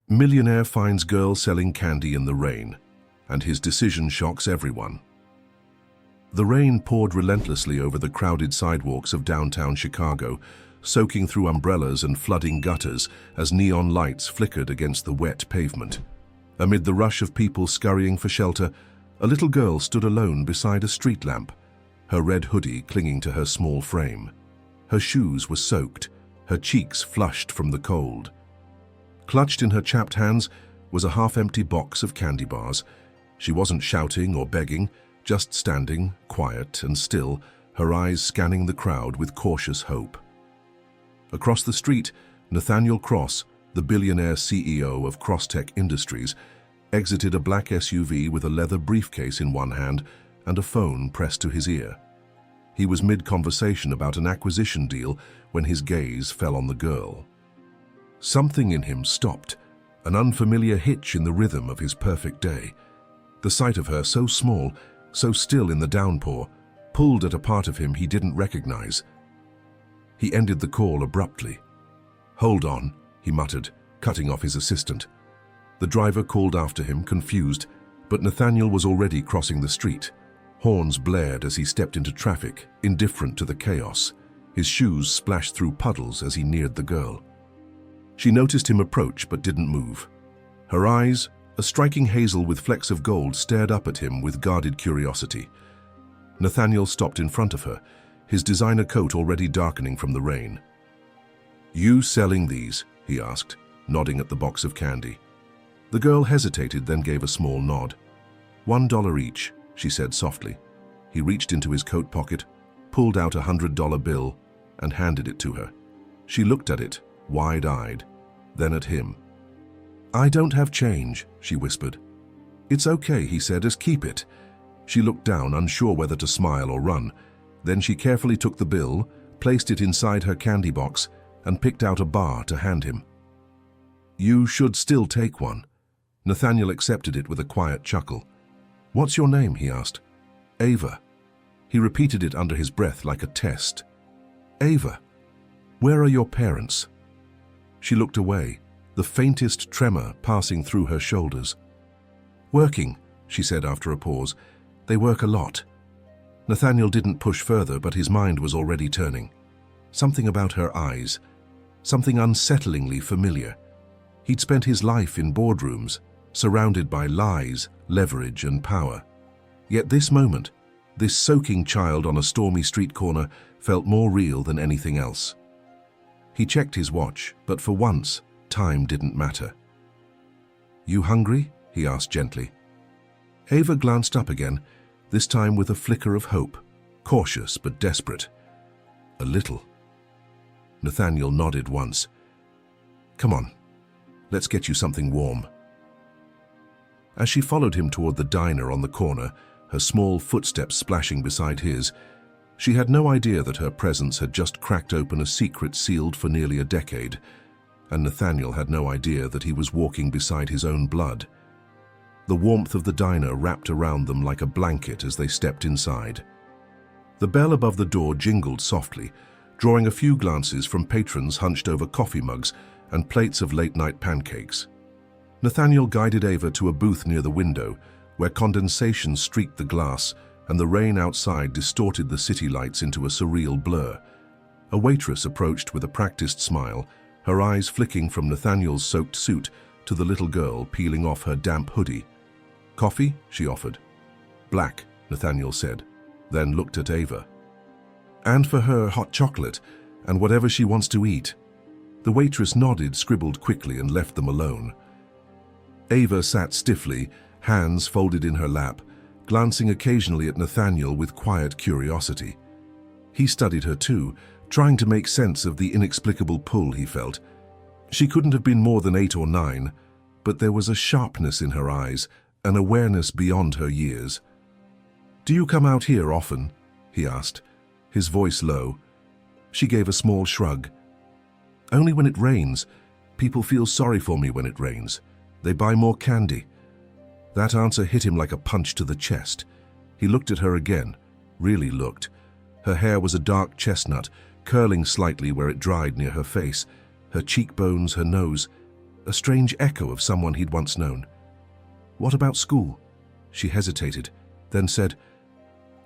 Millionaire finds girl selling candy in the rain, and his decision shocks everyone. The rain poured relentlessly over the crowded sidewalks of downtown Chicago, soaking through umbrellas and flooding gutters as neon lights flickered against the wet pavement. Amid the rush of people scurrying for shelter, a little girl stood alone beside a street lamp, her red hoodie clinging to her small frame. Her shoes were soaked, her cheeks flushed from the cold. Clutched in her chapped hands was a half-empty box of candy bars. She wasn't shouting or begging, just standing, quiet and still, her eyes scanning the crowd with cautious hope. Across the street, Nathaniel Cross, the billionaire CEO of Crosstech Industries, exited a black SUV with a leather briefcase in one hand and a phone pressed to his ear. He was mid-conversation about an acquisition deal when his gaze fell on the girl. Something in him stopped, an unfamiliar hitch in the rhythm of his perfect day. The sight of her, so small, so still in the downpour, pulled at a part of him he didn't recognize. He ended the call abruptly. "Hold on," he muttered, cutting off his assistant. The driver called after him, confused, but Nathaniel was already crossing the street. Horns blared as he stepped into traffic, indifferent to the chaos. His shoes splashed through puddles as he neared the girl. She noticed him approach but didn't move. Her eyes, a striking hazel with flecks of gold, stared up at him with guarded curiosity. Nathaniel stopped in front of her, his designer coat already darkening from the rain. "You selling these?" he asked, nodding at the box of candy. The girl hesitated, then gave a small nod. $1 each," she said softly. He reached into his coat pocket, pulled out a $100 bill, and handed it to her. She looked at it, wide-eyed, then at him. "I don't have change," she whispered. "It's okay," he said, "just keep it." She looked down, unsure whether to smile or run. Then she carefully took the bill, placed it inside her candy box, and picked out a bar to hand him. "You should still take one." Nathaniel accepted it with a quiet chuckle. "What's your name?" he asked. "Ava." He repeated it under his breath like a test. "Ava, where are your parents?" She looked away, the faintest tremor passing through her shoulders. "Working," she said after a pause. "They work a lot." Nathaniel didn't push further, but his mind was already turning. Something about her eyes, something unsettlingly familiar. He'd spent his life in boardrooms, surrounded by lies, leverage, and power. Yet this moment, this soaking child on a stormy street corner, felt more real than anything else. He checked his watch, but for once, time didn't matter. "You hungry?" he asked gently. Ava glanced up again, this time with a flicker of hope, cautious but desperate. "A little." Nathaniel nodded once. "Come on, let's get you something warm." As she followed him toward the diner on the corner, her small footsteps splashing beside his, she had no idea that her presence had just cracked open a secret sealed for nearly a decade, and Nathaniel had no idea that he was walking beside his own blood. The warmth of the diner wrapped around them like a blanket as they stepped inside. The bell above the door jingled softly, drawing a few glances from patrons hunched over coffee mugs and plates of late-night pancakes. Nathaniel guided Ava to a booth near the window, where condensation streaked the glass and the rain outside distorted the city lights into a surreal blur. A waitress approached with a practiced smile, her eyes flicking from Nathaniel's soaked suit to the little girl peeling off her damp hoodie. "Coffee?" she offered. "Black," Nathaniel said, then looked at Ava. "And for her, hot chocolate, and whatever she wants to eat." The waitress nodded, scribbled quickly, and left them alone. Ava sat stiffly, hands folded in her lap, glancing occasionally at Nathaniel with quiet curiosity. He studied her too, trying to make sense of the inexplicable pull he felt. She couldn't have been more than 8 or 9, but there was a sharpness in her eyes, an awareness beyond her years. "Do you come out here often?" he asked, his voice low. She gave a small shrug. "Only when it rains. People feel sorry for me when it rains. They buy more candy." That answer hit him like a punch to the chest. He looked at her again, really looked. Her hair was a dark chestnut, curling slightly where it dried near her face, her cheekbones, her nose. a strange echo of someone he'd once known. "What about school?" She hesitated, then said,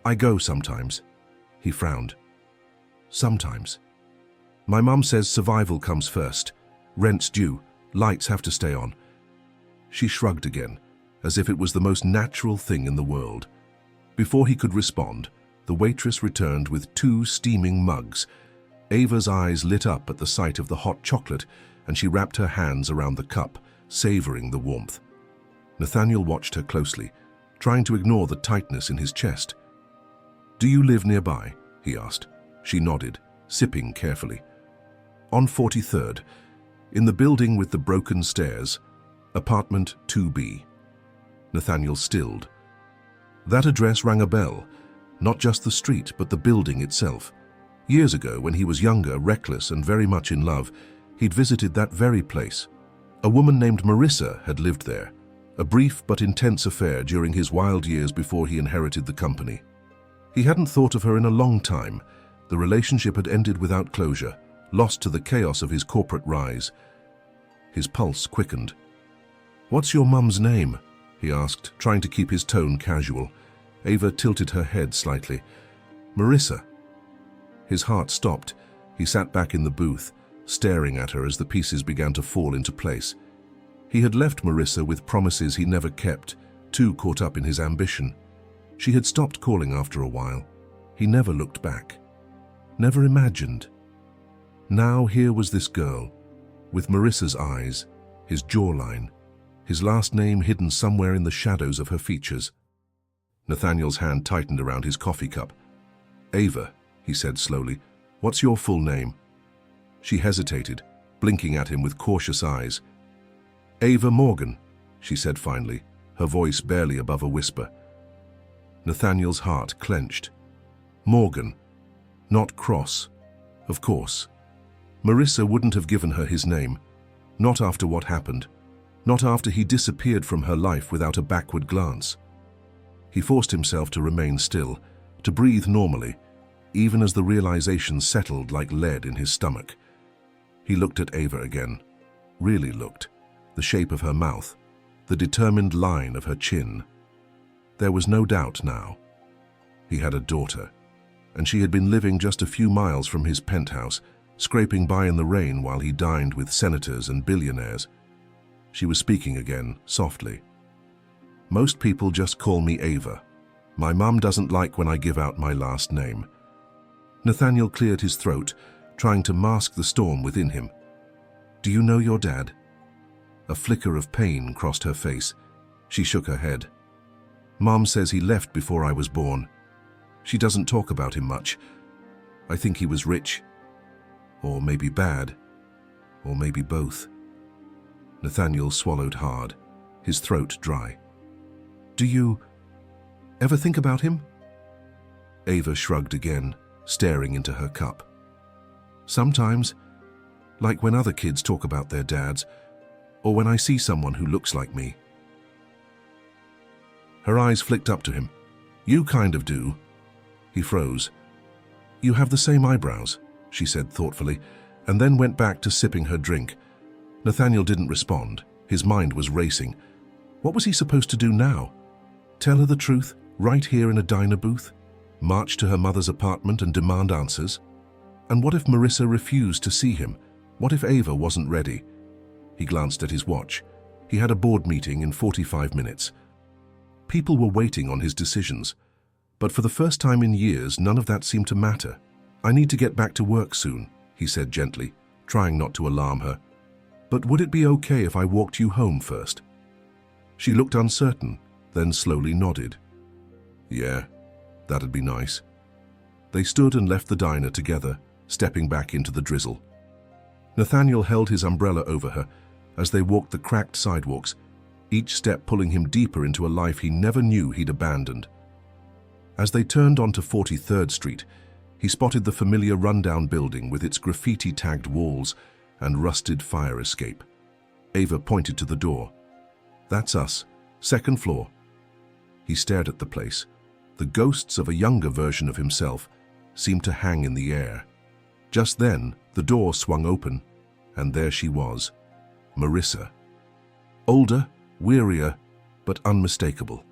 "I go sometimes." He frowned. "Sometimes. My mum says survival comes first. Rent's due, lights have to stay on." She shrugged again, as if it was the most natural thing in the world. Before he could respond, the waitress returned with 2 steaming mugs. Ava's eyes lit up at the sight of the hot chocolate, and she wrapped her hands around the cup, savoring the warmth. Nathaniel watched her closely, trying to ignore the tightness in his chest. "Do you live nearby?" he asked. She nodded, sipping carefully. "On 43rd, in the building with the broken stairs, apartment 2B. Nathaniel stilled. That address rang a bell, not just the street, but the building itself. Years ago, when he was younger, reckless, and very much in love, he'd visited that very place. A woman named Marissa had lived there, a brief but intense affair during his wild years before he inherited the company. He hadn't thought of her in a long time. The relationship had ended without closure, lost to the chaos of his corporate rise. His pulse quickened. "What's your mum's name?" he asked, trying to keep his tone casual. Ava tilted her head slightly. "Marissa." His heart stopped. He sat back in the booth, staring at her as the pieces began to fall into place. He had left Marissa with promises he never kept, too caught up in his ambition. She had stopped calling after a while. He never looked back. Never imagined. Now here was this girl, with Marissa's eyes, his jawline, his last name hidden somewhere in the shadows of her features. Nathaniel's hand tightened around his coffee cup. "Ava," he said slowly, "what's your full name?" She hesitated, blinking at him with cautious eyes. "Ava Morgan," she said finally, her voice barely above a whisper. Nathaniel's heart clenched. Morgan, not Cross. Of course. Marissa wouldn't have given her his name. Not after what happened. Not after he disappeared from her life without a backward glance. He forced himself to remain still, to breathe normally, even as the realization settled like lead in his stomach. He looked at Ava again. Really looked. The shape of her mouth. The determined line of her chin. There was no doubt now. He had a daughter, and she had been living just a few miles from his penthouse, scraping by in the rain while he dined with senators and billionaires. She was speaking again, softly. "Most people just call me Ava. My mum doesn't like when I give out my last name." Nathaniel cleared his throat, trying to mask the storm within him. "Do you know your dad?" A flicker of pain crossed her face. She shook her head. "Mom says he left before I was born. She doesn't talk about him much. I think he was rich. Or maybe bad. Or maybe both." Nathaniel swallowed hard, his throat dry. "Do you ever think about him?" Ava shrugged again, staring into her cup. "Sometimes, like when other kids talk about their dads, or when I see someone who looks like me." Her eyes flicked up to him. "You kind of do." He froze. "You have the same eyebrows," she said thoughtfully, and then went back to sipping her drink. Nathaniel didn't respond. His mind was racing. What was he supposed to do now? Tell her the truth, right here in a diner booth? March to her mother's apartment and demand answers? And what if Marissa refused to see him? What if Ava wasn't ready? He glanced at his watch. He had a board meeting in 45 minutes. People were waiting on his decisions. But for the first time in years, none of that seemed to matter. "I need to get back to work soon," he said gently, trying not to alarm her. "But would it be okay if I walked you home first?" She looked uncertain, then slowly nodded. "Yeah, that'd be nice." They stood and left the diner together, stepping back into the drizzle. Nathaniel held his umbrella over her as they walked the cracked sidewalks, each step pulling him deeper into a life he never knew he'd abandoned. As they turned onto 43rd Street, he spotted the familiar rundown building with its graffiti-tagged walls and rusted fire escape. Ava pointed to the door. "That's us, 2nd floor." He stared at the place. The ghosts of a younger version of himself seemed to hang in the air. Just then, the door swung open, and there she was. Marissa. Older, wearier, but unmistakable.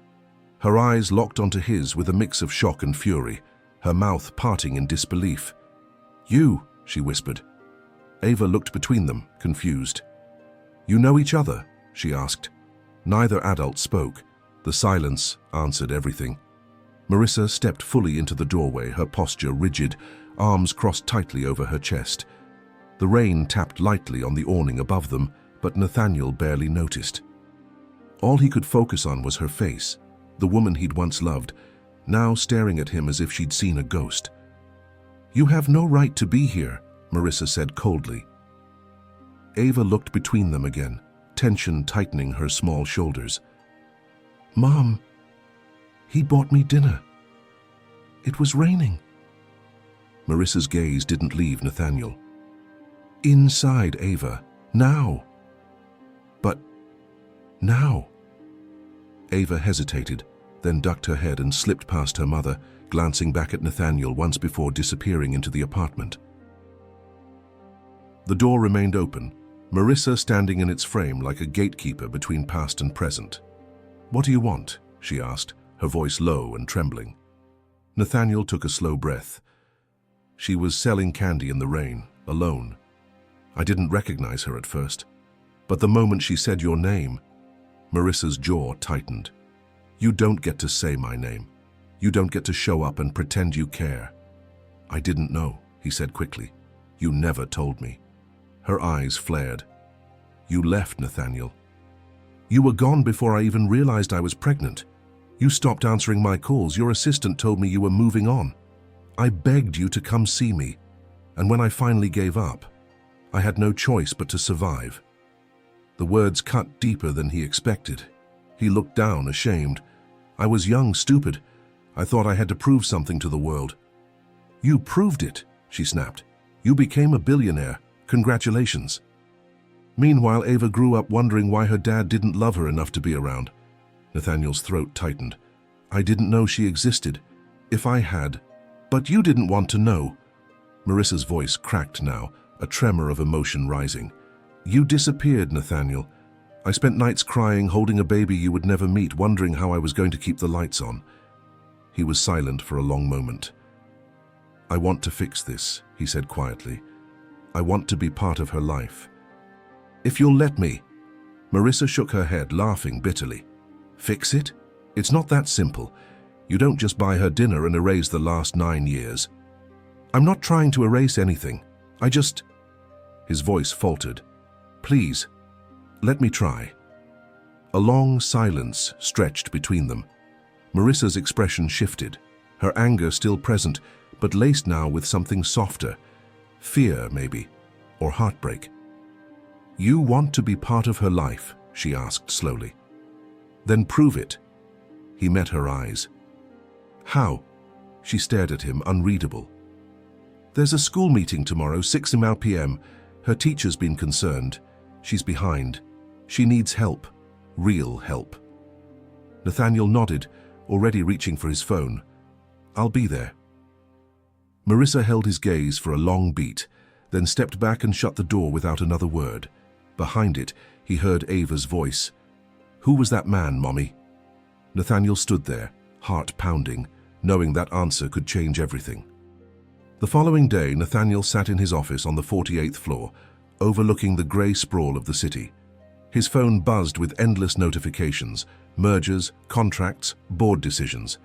Her eyes locked onto his with a mix of shock and fury, her mouth parting in disbelief. "You," she whispered. Ava looked between them, confused. "You know each other?" she asked. Neither adult spoke. The silence answered everything. Marissa stepped fully into the doorway, her posture rigid, arms crossed tightly over her chest. The rain tapped lightly on the awning above them, but Nathaniel barely noticed. All he could focus on was her face, the woman he'd once loved, now staring at him as if she'd seen a ghost. "You have no right to be here," Marissa said coldly. Ava looked between them again, tension tightening her small shoulders. "Mom, he bought me dinner. It was raining." Marissa's gaze didn't leave Nathaniel. "Inside, Ava. Now." "But now?" Ava hesitated, then ducked her head and slipped past her mother, glancing back at Nathaniel once before disappearing into the apartment. The door remained open, Marissa standing in its frame like a gatekeeper between past and present. "What do you want?" she asked, her voice low and trembling. Nathaniel took a slow breath. She was selling candy in the rain, alone. I didn't recognize her at first, but the moment she said your name, Marissa's jaw tightened. "You don't get to say my name. You don't get to show up and pretend you care." "I didn't know," he said quickly. "You never told me." Her eyes flared. "You left, Nathaniel. You were gone before I even realized I was pregnant. You stopped answering my calls. Your assistant told me you were moving on. I begged you to come see me, and when I finally gave up, I had no choice but to survive." The words cut deeper than he expected. He looked down, ashamed. "I was young, stupid. I thought I had to prove something to the world." "You proved it," she snapped. "You became a billionaire. Congratulations." Meanwhile, Ava grew up wondering why her dad didn't love her enough to be around. Nathaniel's throat tightened. "I didn't know she existed. If I had. But you didn't want to know." Marissa's voice cracked now, a tremor of emotion rising. "You disappeared, Nathaniel. I spent nights crying, holding a baby you would never meet, wondering how I was going to keep the lights on." He was silent for a long moment. "I want to fix this," he said quietly. "I want to be part of her life. If you'll let me." Marissa shook her head, laughing bitterly. "Fix it? It's not that simple. You don't just buy her dinner and erase the last 9 years." "I'm not trying to erase anything. I just..." His voice faltered. "Please, let me try." A long silence stretched between them. Marissa's expression shifted, her anger still present, but laced now with something softer. Fear, maybe, or heartbreak. "You want to be part of her life?" she asked slowly. "Then prove it." He met her eyes. "How?" She stared at him, unreadable. "There's a school meeting tomorrow, 6 p.m. Her teacher's been concerned. She's behind. She needs help. Real help." Nathaniel nodded, already reaching for his phone. "I'll be there." Marissa held his gaze for a long beat, then stepped back and shut the door without another word. Behind it, he heard Ava's voice. "Who was that man, Mommy?" Nathaniel stood there, heart pounding, knowing that answer could change everything. The following day, Nathaniel sat in his office on the 48th floor, overlooking the grey sprawl of the city. His phone buzzed with endless notifications, mergers, contracts, board decisions,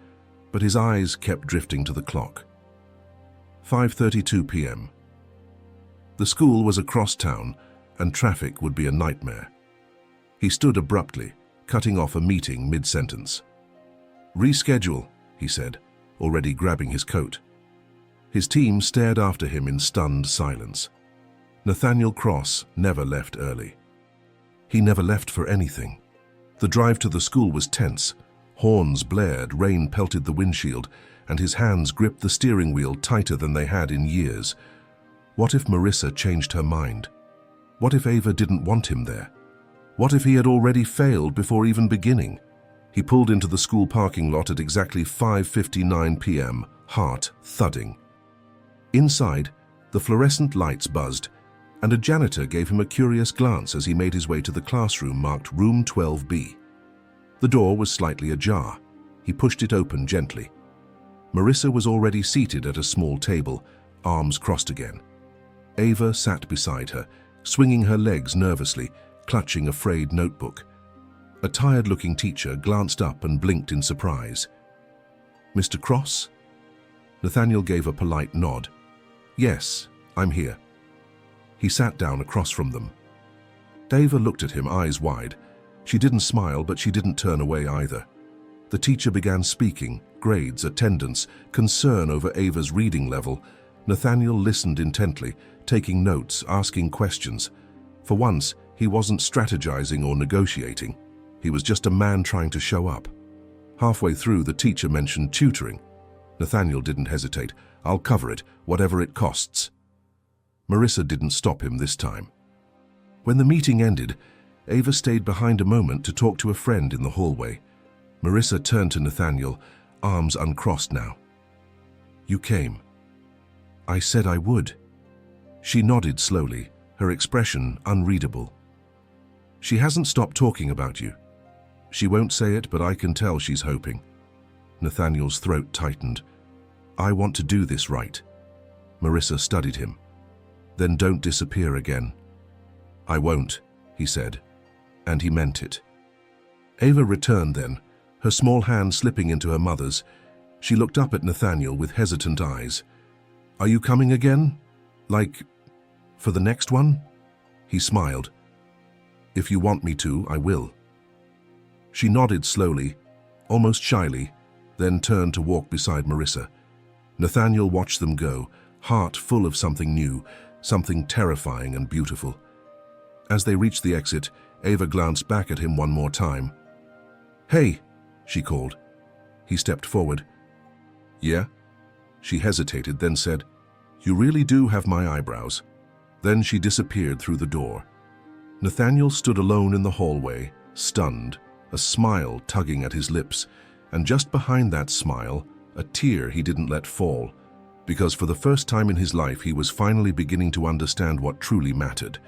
but his eyes kept drifting to the clock. 5:32 p.m. The school was across town, and traffic would be a nightmare. He stood abruptly, cutting off a meeting mid-sentence. "Reschedule," he said, already grabbing his coat. His team stared after him in stunned silence. Nathaniel Cross never left early. He never left for anything. The drive to the school was tense. Horns blared, rain pelted the windshield, and his hands gripped the steering wheel tighter than they had in years. What if Marissa changed her mind? What if Ava didn't want him there? What if he had already failed before even beginning? He pulled into the school parking lot at exactly 5:59 p.m., heart thudding. Inside, the fluorescent lights buzzed, and a janitor gave him a curious glance as he made his way to the classroom marked Room 12B. The door was slightly ajar. He pushed it open gently. Marissa was already seated at a small table, arms crossed again. Ava sat beside her, swinging her legs nervously, clutching a frayed notebook. A tired-looking teacher glanced up and blinked in surprise. "Mr. Cross?" Nathaniel gave a polite nod. "Yes, I'm here." He sat down across from them. Ava looked at him, eyes wide. She didn't smile, but she didn't turn away either. The teacher began speaking, grades, attendance, concern over Ava's reading level. Nathaniel listened intently, taking notes, asking questions. For once, he wasn't strategizing or negotiating. He was just a man trying to show up. Halfway through, the teacher mentioned tutoring. Nathaniel didn't hesitate. "I'll cover it, whatever it costs." Marissa didn't stop him this time. When the meeting ended, Ava stayed behind a moment to talk to a friend in the hallway. Marissa turned to Nathaniel, arms uncrossed now. "You came." "I said I would." She nodded slowly, her expression unreadable. "She hasn't stopped talking about you. She won't say it, but I can tell she's hoping." Nathaniel's throat tightened. "I want to do this right." Marissa studied him. "Then don't disappear again." "I won't," he said, and he meant it. Ava returned then, her small hand slipping into her mother's. She looked up at Nathaniel with hesitant eyes. "Are you coming again? Like, for the next one?" He smiled. "If you want me to, I will." She nodded slowly, almost shyly, then turned to walk beside Marissa. Nathaniel watched them go, heart full of something new, something terrifying and beautiful. As they reached the exit, Ava glanced back at him one more time. "Hey," she called. He stepped forward. "Yeah?" She hesitated, then said, "You really do have my eyebrows." Then she disappeared through the door. Nathaniel stood alone in the hallway, stunned, a smile tugging at his lips, and just behind that smile, a tear he didn't let fall, because for the first time in his life he was finally beginning to understand what truly mattered.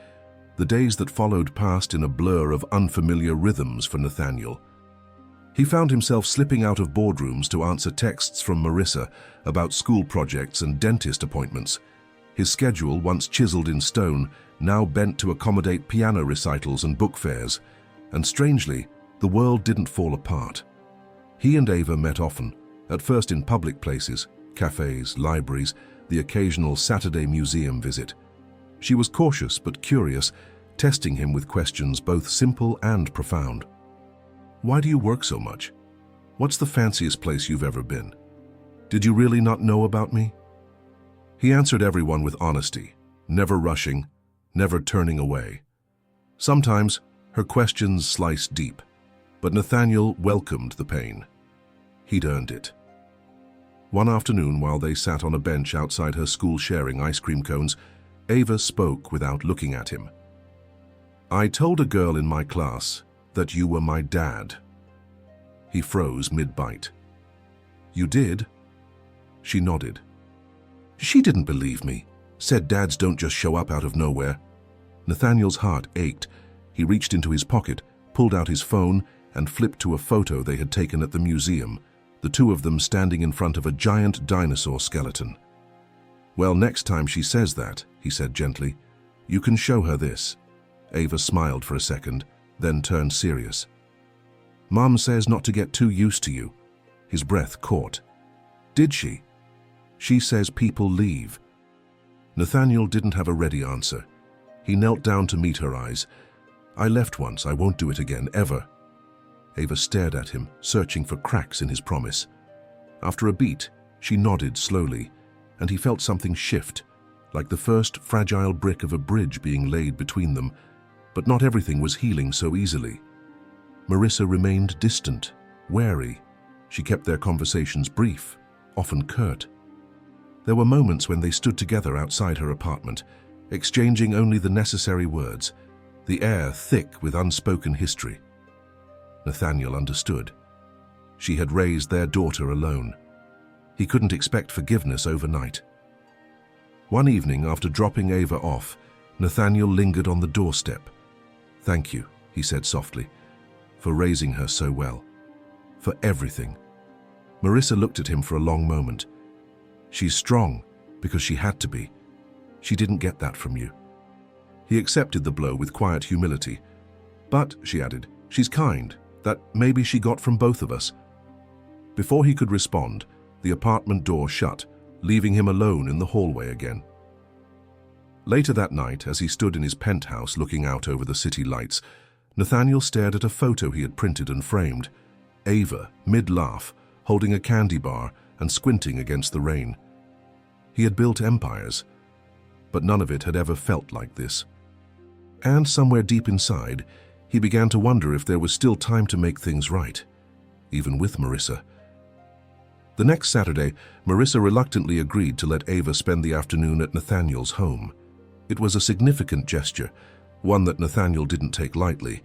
The days that followed passed in a blur of unfamiliar rhythms for Nathaniel. He found himself slipping out of boardrooms to answer texts from Marissa about school projects and dentist appointments. His schedule, once chiseled in stone, now bent to accommodate piano recitals and book fairs. And strangely, the world didn't fall apart. He and Ava met often, at first in public places, cafes, libraries, the occasional Saturday museum visit. She was cautious but curious, testing him with questions both simple and profound. "Why do you work so much? What's the fanciest place you've ever been? Did you really not know about me?" He answered everyone with honesty, never rushing, never turning away. Sometimes her questions sliced deep, but Nathaniel welcomed the pain. He'd earned it. One afternoon, while they sat on a bench outside her school sharing ice cream cones, Ava spoke without looking at him. "I told a girl in my class that you were my dad." He froze mid-bite. "You did?" She nodded. "She didn't believe me. Said dads don't just show up out of nowhere." Nathaniel's heart ached. He reached into his pocket, pulled out his phone, and flipped to a photo they had taken at the museum, the two of them standing in front of a giant dinosaur skeleton. "Well, next time she says that," he said gently, "you can show her this." Ava smiled for a second, then turned serious. "Mom says not to get too used to you." His breath caught. "Did she?" "She says people leave." Nathaniel didn't have a ready answer. He knelt down to meet her eyes. "I left once. I won't do it again, ever." Ava stared at him, searching for cracks in his promise. After a beat, she nodded slowly, and he felt something shift, like the first fragile brick of a bridge being laid between them. But not everything was healing so easily. Marissa remained distant, wary. She kept their conversations brief, often curt. There were moments when they stood together outside her apartment, exchanging only the necessary words, the air thick with unspoken history. Nathaniel understood. She had raised their daughter alone. He couldn't expect forgiveness overnight. One evening, after dropping Ava off, Nathaniel lingered on the doorstep. "Thank you," he said softly, "for raising her so well. For everything." Marissa looked at him for a long moment. "She's strong because she had to be. She didn't get that from you." He accepted the blow with quiet humility. "But," she added, "she's kind. That maybe she got from both of us." Before he could respond, the apartment door shut, leaving him alone in the hallway again. Later that night, as he stood in his penthouse looking out over the city lights, Nathaniel stared at a photo he had printed and framed. Ava, mid-laugh, holding a candy bar and squinting against the rain. He had built empires, but none of it had ever felt like this. And somewhere deep inside, he began to wonder if there was still time to make things right, even with Marissa. The next Saturday, Marissa reluctantly agreed to let Ava spend the afternoon at Nathaniel's home. It was a significant gesture, one that Nathaniel didn't take lightly.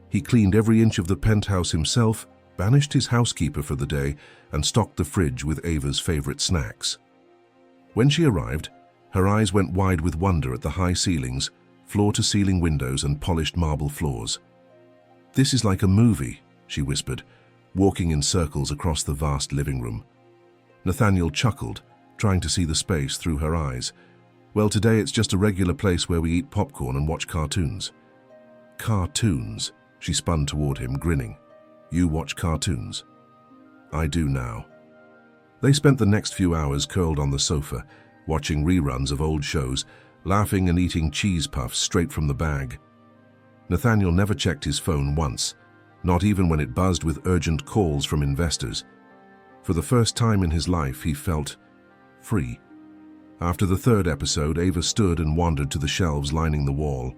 He cleaned every inch of the penthouse himself, banished his housekeeper for the day, and stocked the fridge with Ava's favorite snacks. When she arrived, her eyes went wide with wonder at the high ceilings, floor-to-ceiling windows, and polished marble floors. "This is like a movie," she whispered, walking in circles across the vast living room. Nathaniel chuckled, trying to see the space through her eyes. "Well, today it's just a regular place where we eat popcorn and watch cartoons." "Cartoons?" She spun toward him, grinning. "You watch cartoons?" "I do now." They spent the next few hours curled on the sofa, watching reruns of old shows, laughing and eating cheese puffs straight from the bag. Nathaniel never checked his phone once, not even when it buzzed with urgent calls from investors. For the first time in his life, he felt free. After the third episode, Ava stood and wandered to the shelves lining the wall.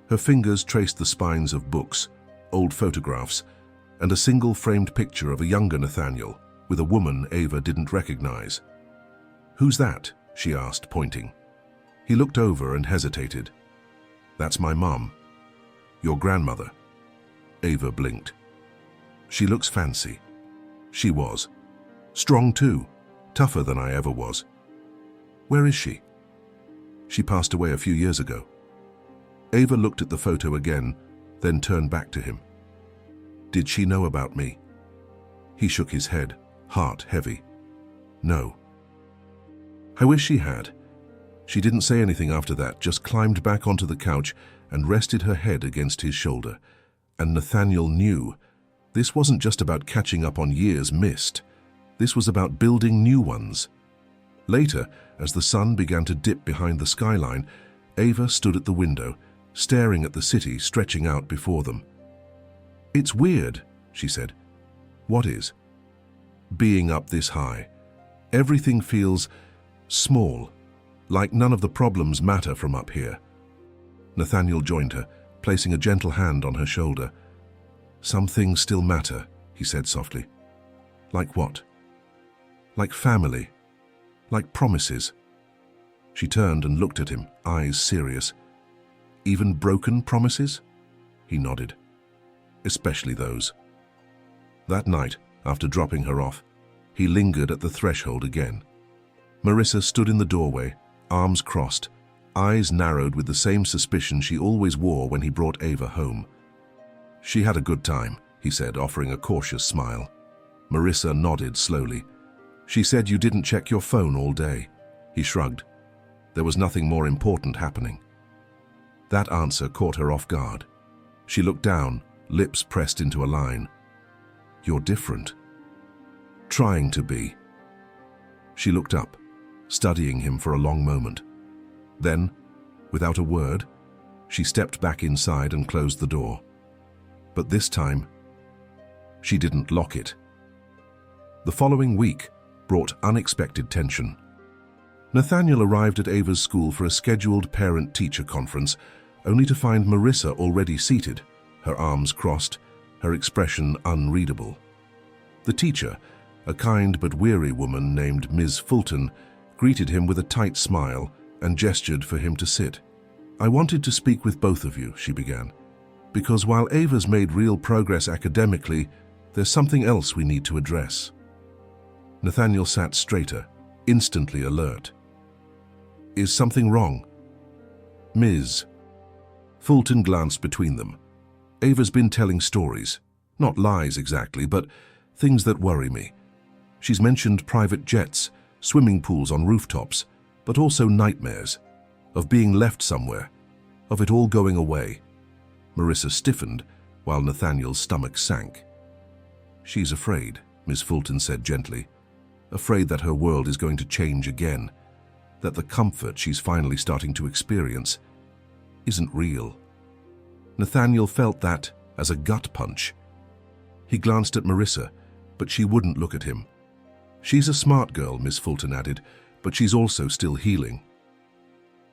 Her fingers traced the spines of books, old photographs, and a single framed picture of a younger Nathaniel with a woman Ava didn't recognize. "Who's that?" she asked, pointing. He looked over and hesitated. "That's my mom." "Your grandmother?" Ava blinked. "She looks fancy." She was. Strong too, tougher than I ever was. "Where is she?" "She passed away a few years ago." Ava looked at the photo again, then turned back to him. "Did she know about me?" He shook his head, heart heavy. "No." "I wish she had." She didn't say anything after that, just climbed back onto the couch and rested her head against his shoulder. And Nathaniel knew this wasn't just about catching up on years missed. This was about building new ones. Later, as the sun began to dip behind the skyline, Ava stood at the window, staring at the city stretching out before them. "It's weird," she said. "What is?" "Being up this high. Everything feels small, like none of the problems matter from up here." Nathaniel joined her, placing a gentle hand on her shoulder. "Some things still matter," he said softly. "Like what?" "Like family. Like promises." She turned and looked at him, eyes serious. "Even broken promises?" He nodded. "Especially those." That night, after dropping her off, he lingered at the threshold again. Marissa stood in the doorway, arms crossed, eyes narrowed with the same suspicion she always wore when he brought Ava home. "She had a good time," he said, offering a cautious smile. Marissa nodded slowly. "She said you didn't check your phone all day." He shrugged. There was nothing more important happening. That answer caught her off guard. She looked down, lips pressed into a line. "You're different." "Trying to be." She looked up, studying him for a long moment. Then, without a word, she stepped back inside and closed the door. But this time, she didn't lock it. The following week brought unexpected tension. Nathaniel arrived at Ava's school for a scheduled parent-teacher conference, only to find Marissa already seated, her arms crossed, her expression unreadable. The teacher, a kind but weary woman named Ms. Fulton, greeted him with a tight smile and gestured for him to sit. "I wanted to speak with both of you," she began, "because while Ava's made real progress academically, there's something else we need to address." Nathaniel sat straighter, instantly alert. "Is something wrong?" Ms. Fulton glanced between them. Ava's been telling stories. Not lies exactly, but things that worry me. She's mentioned private jets, swimming pools on rooftops, but also nightmares of being left somewhere, of it all going away. Marissa stiffened, while Nathaniel's stomach sank. She's afraid, Miss Fulton said gently, afraid that her world is going to change again, that the comfort she's finally starting to experience isn't real. Nathaniel felt that as a gut punch. He glanced at Marissa, but she wouldn't look at him. She's a smart girl, Miss Fulton added, but she's also still healing.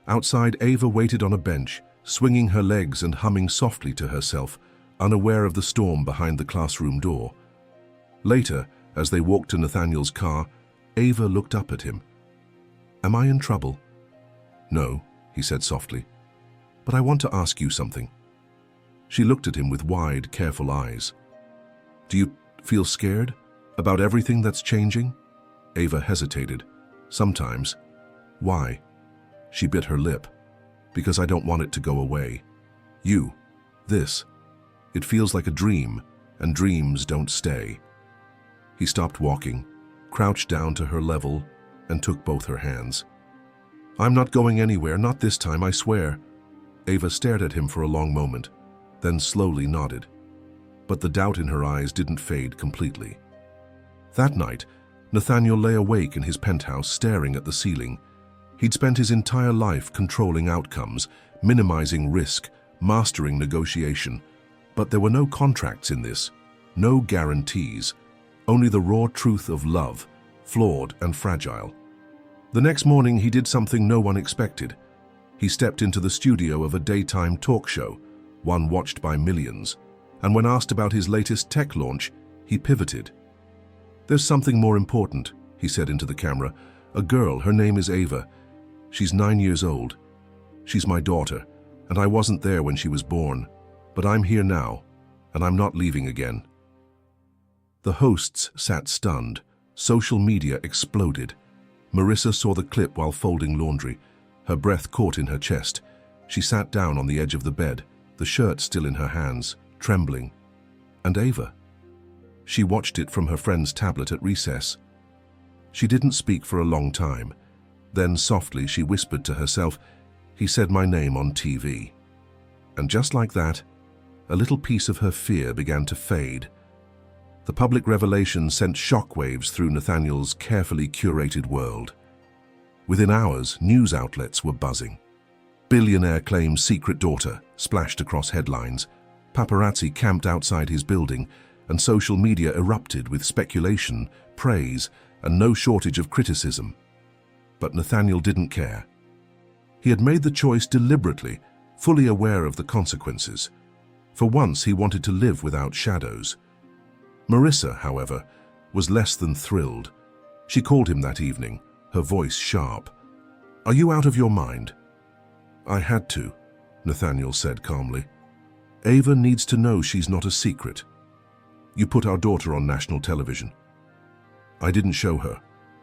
Outside, Ava waited on a bench, swinging her legs and humming softly to herself, unaware of the storm behind the classroom door. Later, as they walked to Nathaniel's car, Ava looked up at him. "Am I in trouble?" "No," he said softly, "but I want to ask you something." She looked at him with wide, careful eyes. "Do you feel scared about everything that's changing?" Ava hesitated. "Sometimes." "Why?" She bit her lip. "Because I don't want it to go away. This. It feels like a dream, and dreams don't stay." He stopped walking, crouched down to her level, and took both her hands. "I'm not going anywhere, not this time, I swear." Ava stared at him for a long moment, then slowly nodded. But the doubt in her eyes didn't fade completely. That night, Nathaniel lay awake in his penthouse staring at the ceiling. He'd spent his entire life controlling outcomes, minimizing risk, mastering negotiation. But there were no contracts in this, no guarantees, only the raw truth of love, flawed and fragile. The next morning, he did something no one expected. He stepped into the studio of a daytime talk show, one watched by millions, and when asked about his latest tech launch, he pivoted. "There's something more important," he said into the camera. "A girl, her name is Ava. She's 9 years old. She's my daughter, and I wasn't there when she was born, but I'm here now, and I'm not leaving again." The hosts sat stunned. Social media exploded. Marissa saw the clip while folding laundry. Her breath caught in her chest. She sat down on the edge of the bed, the shirt still in her hands, trembling. And Ava? She watched it from her friend's tablet at recess. She didn't speak for a long time. Then softly she whispered to herself, "He said my name on TV." And just like that, a little piece of her fear began to fade. The public revelation sent shockwaves through Nathaniel's carefully curated world. Within hours, news outlets were buzzing. "Billionaire claims secret daughter" splashed across headlines. Paparazzi camped outside his building, and social media erupted with speculation, praise, and no shortage of criticism. But Nathaniel didn't care. He had made the choice deliberately, fully aware of the consequences. For once, he wanted to live without shadows. Marissa, however, was less than thrilled. She called him that evening, her voice sharp. "Are you out of your mind?" "I had to," Nathaniel said calmly. "Ava needs to know she's not a secret. You put our daughter on national television." "I didn't show her.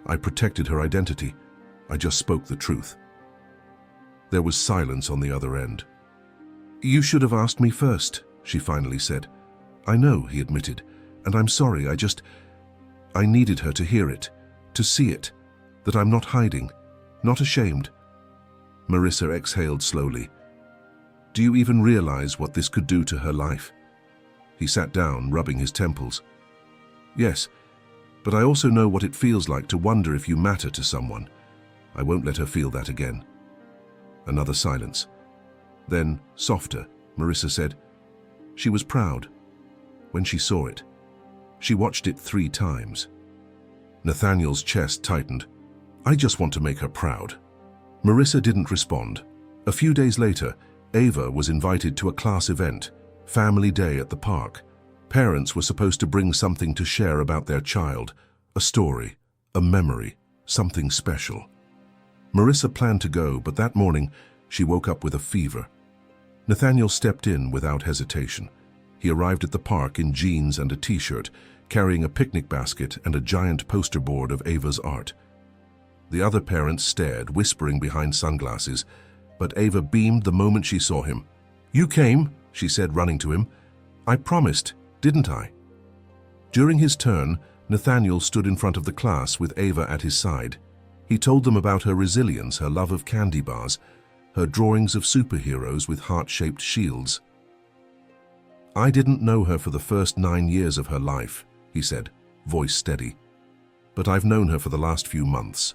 I protected her identity. I just spoke the truth." There was silence on the other end. "You should have asked me first," she finally said. "I know," he admitted, "and I'm sorry. I needed her to hear it, to see it, that I'm not hiding, not ashamed." Marissa exhaled slowly. "Do you even realize what this could do to her life?" He sat down, rubbing his temples. "Yes, but I also know what it feels like to wonder if you matter to someone. I won't let her feel that again." Another silence. Then, softer, Marissa said, "She was proud when she saw it. She watched it 3 times. Nathaniel's chest tightened. "I just want to make her proud." Marissa didn't respond. A few days later, Ava was invited to a class event, family day at the park. Parents were supposed to bring something to share about their child, a story, a memory, something special. Marissa planned to go, but that morning she woke up with a fever. Nathaniel stepped in without hesitation. He arrived at the park in jeans and a t-shirt, carrying a picnic basket and a giant poster board of Ava's art. The other parents stared, whispering behind sunglasses. but Ava beamed the moment she saw him. "You came," she said, running to him. "I promised, didn't I?" During his turn, Nathaniel stood in front of the class with Ava at his side. He told them about her resilience, her love of candy bars, her drawings of superheroes with heart-shaped shields. "I didn't know her for the first 9 years of her life," he said, voice steady. "But I've known her for the last few months.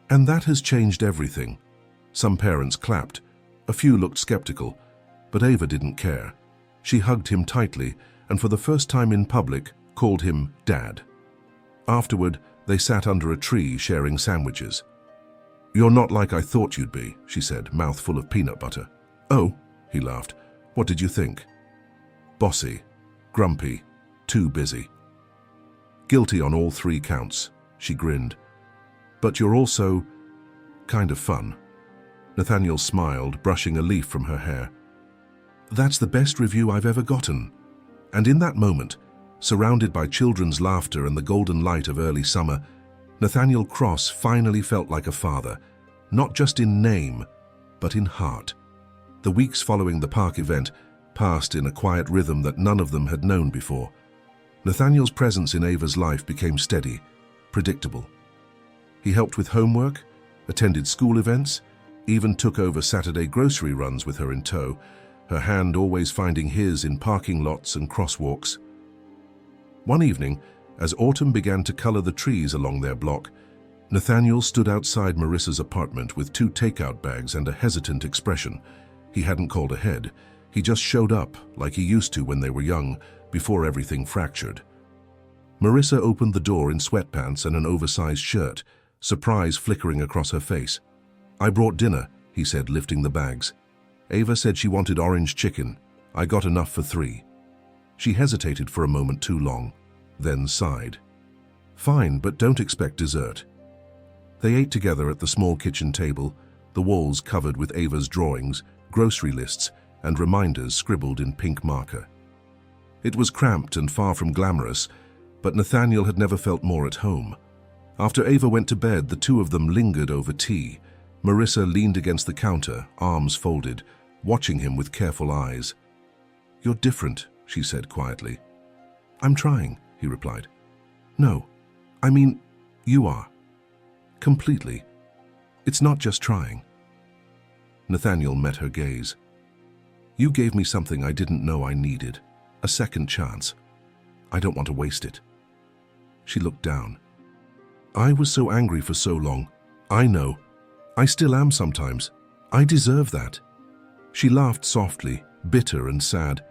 And that has changed everything." Some parents clapped. A few looked skeptical, but Ava didn't care. She hugged him tightly and for the first time in public called him Dad. Afterward, they sat under a tree sharing sandwiches. "You're not like I thought you'd be," she said, mouth full of peanut butter. "Oh," he laughed. "What did you think?" "Bossy, grumpy, too busy." "Guilty on all 3 counts," she grinned. "But you're also kind of fun." Nathaniel smiled, brushing a leaf from her hair. "That's the best review I've ever gotten." And in that moment, surrounded by children's laughter and the golden light of early summer, Nathaniel Cross finally felt like a father, not just in name, but in heart. The weeks following the park event passed in a quiet rhythm that none of them had known before. Nathaniel's presence in Ava's life became steady, predictable. He helped with homework, attended school events, even took over Saturday grocery runs with her in tow, her hand always finding his in parking lots and crosswalks. One evening, as autumn began to color the trees along their block, Nathaniel stood outside Marissa's apartment with 2 takeout bags and a hesitant expression. He hadn't called ahead. He just showed up, like he used to when they were young, before everything fractured. Marissa opened the door in sweatpants and an oversized shirt, surprise flickering across her face. "I brought dinner," he said, lifting the bags. "Ava said she wanted orange chicken. I got enough for 3. She hesitated for a moment too long, then sighed. "Fine, but don't expect dessert." They ate together at the small kitchen table, the walls covered with Ava's drawings, grocery lists, and reminders scribbled in pink marker. It was cramped and far from glamorous, but Nathaniel had never felt more at home. After Ava went to bed, the 2 of them lingered over tea. Marissa leaned against the counter, arms folded, watching him with careful eyes. "You're different," she said quietly. "I'm trying," he replied. "No, I mean, you are. Completely. It's not just trying." Nathaniel met her gaze. "You gave me something I didn't know I needed, a second chance. I don't want to waste it." She looked down. "I was so angry for so long. I know. I still am sometimes. I deserve that." She laughed softly, bitter and sad.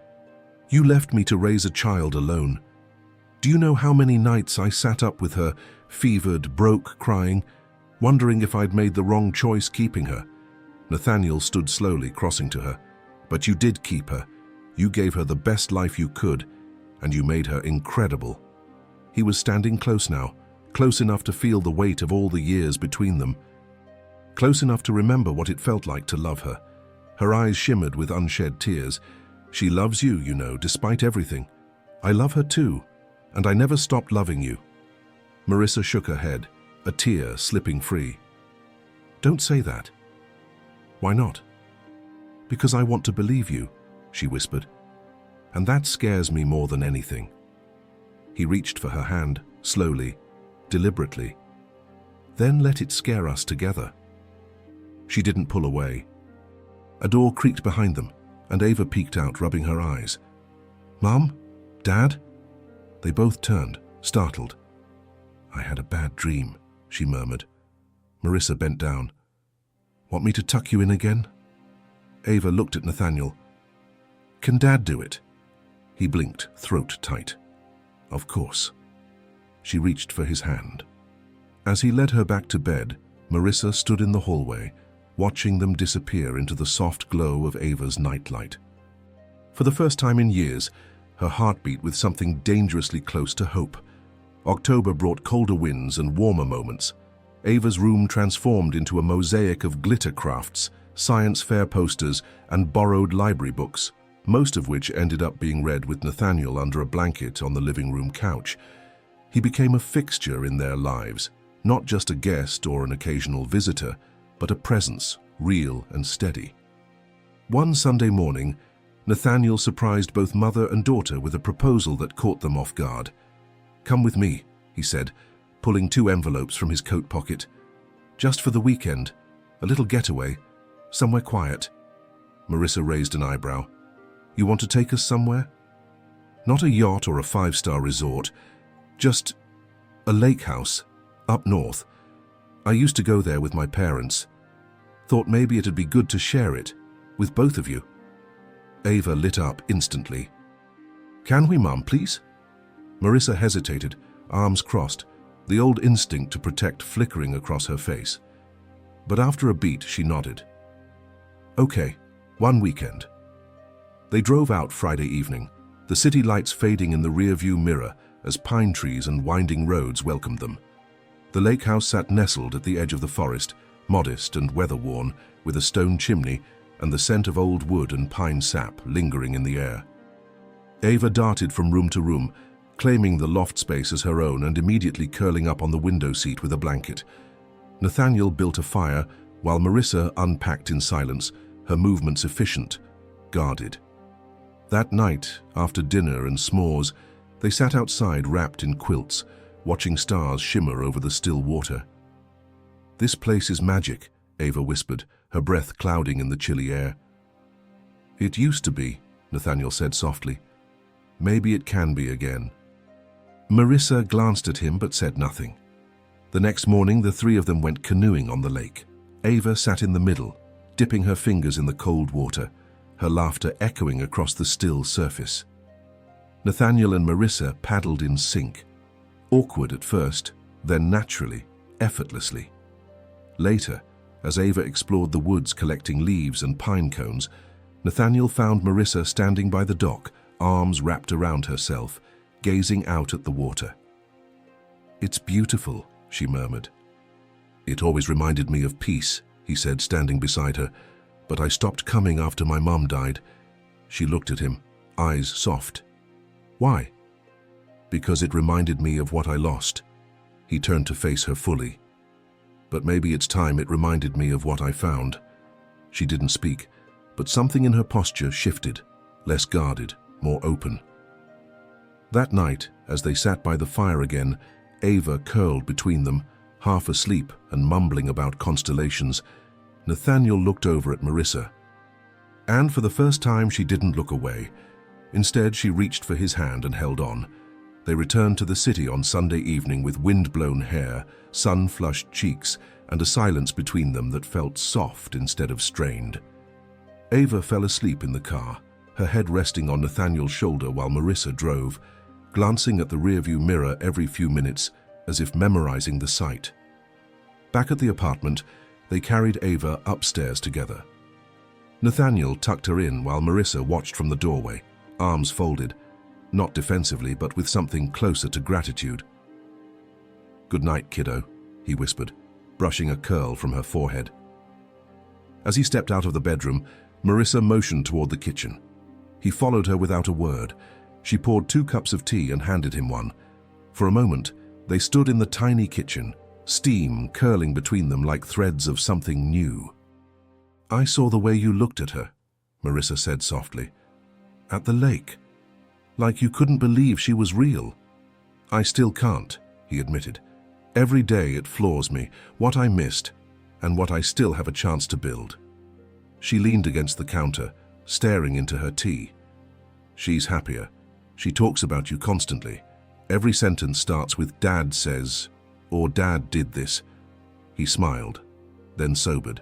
"You left me to raise a child alone. Do you know how many nights I sat up with her, fevered, broke, crying, wondering if I'd made the wrong choice keeping her?" Nathaniel stood slowly, crossing to her. "But you did keep her. You gave her the best life you could, and you made her incredible." He was standing close now, close enough to feel the weight of all the years between them, close enough to remember what it felt like to love her. Her eyes shimmered with unshed tears. "She loves you, you know, despite everything. I love her too, and I never stopped loving you." Marissa shook her head, a tear slipping free. "Don't say that." "Why not?" "Because I want to believe you," she whispered. "And that scares me more than anything." He reached for her hand, slowly, deliberately. "Then let it scare us together." She didn't pull away. A door creaked behind them, and Ava peeked out, rubbing her eyes. "Mom? Dad?" They both turned, startled. "I had a bad dream," she murmured. Marissa bent down. "Want me to tuck you in again?" Ava looked at Nathaniel. "Can Dad do it?" He blinked, throat tight. "Of course." She reached for his hand. As he led her back to bed, Marissa stood in the hallway, watching them disappear into the soft glow of Ava's nightlight. For the first time in years, her heart beat with something dangerously close to hope. October brought colder winds and warmer moments. Ava's room transformed into a mosaic of glitter crafts, science fair posters, and borrowed library books, most of which ended up being read with Nathaniel under a blanket on the living room couch. He became a fixture in their lives, not just a guest or an occasional visitor, but a presence, real and steady. One Sunday morning, Nathaniel surprised both mother and daughter with a proposal that caught them off guard. "Come with me," he said, pulling 2 envelopes from his coat pocket. "Just for the weekend, a little getaway, somewhere quiet." Marissa raised an eyebrow. "You want to take us somewhere?" "Not a yacht or a 5-star resort, just a lake house, up north. I used to go there with my parents. Thought maybe it'd be good to share it with both of you." Ava lit up instantly. "Can we, Mum, please?" Marissa hesitated, arms crossed, the old instinct to protect flickering across her face. But after a beat, she nodded. "Okay, one weekend." They drove out Friday evening, the city lights fading in the rear-view mirror as pine trees and winding roads welcomed them. The lake house sat nestled at the edge of the forest, modest and weather-worn, with a stone chimney and the scent of old wood and pine sap lingering in the air. Ava darted from room to room, claiming the loft space as her own and immediately curling up on the window seat with a blanket. Nathaniel built a fire, while Marissa unpacked in silence, her movements efficient, guarded. That night, after dinner and s'mores, they sat outside wrapped in quilts, watching stars shimmer over the still water. "This place is magic," Ava whispered, her breath clouding in the chilly air. "It used to be," Nathaniel said softly. "Maybe it can be again." Marissa glanced at him but said nothing. The next morning, the 3 of them went canoeing on the lake. Ava sat in the middle, dipping her fingers in the cold water, her laughter echoing across the still surface. Nathaniel and Marissa paddled in sync, awkward at first, then naturally, effortlessly. Later, as Ava explored the woods collecting leaves and pine cones, Nathaniel found Marissa standing by the dock, arms wrapped around herself, gazing out at the water. "It's beautiful," she murmured. "It always reminded me of peace," he said, standing beside her, "but I stopped coming after my mom died." She looked at him, eyes soft. "Why?" "Because it reminded me of what I lost." He turned to face her fully. "But maybe it's time it reminded me of what I found." She didn't speak, but something in her posture shifted, less guarded, more open. That night, as they sat by the fire again, Ava curled between them, half asleep and mumbling about constellations. Nathaniel looked over at Marissa. And for the first time, she didn't look away. Instead, she reached for his hand and held on. They returned to the city on Sunday evening with wind-blown hair, sun-flushed cheeks, and a silence between them that felt soft instead of strained. Ava fell asleep in the car, her head resting on Nathaniel's shoulder while Marissa drove, glancing at the rearview mirror every few minutes as if memorizing the sight. Back at the apartment, they carried Ava upstairs together. Nathaniel tucked her in while Marissa watched from the doorway, arms folded, not defensively but with something closer to gratitude. "Good night, kiddo," he whispered, brushing a curl from her forehead. As he stepped out of the bedroom, Marissa motioned toward the kitchen. He followed her without a word. She poured 2 cups of tea and handed him one. For a moment, they stood in the tiny kitchen, steam curling between them like threads of something new. "I saw the way you looked at her," Marissa said softly. "At the lake. Like you couldn't believe she was real." "I still can't," he admitted. "Every day it floors me, what I missed, and what I still have a chance to build." She leaned against the counter, staring into her tea. "She's happier. She talks about you constantly. Every sentence starts with 'Dad says,' or 'Dad did this.'" He smiled, then sobered.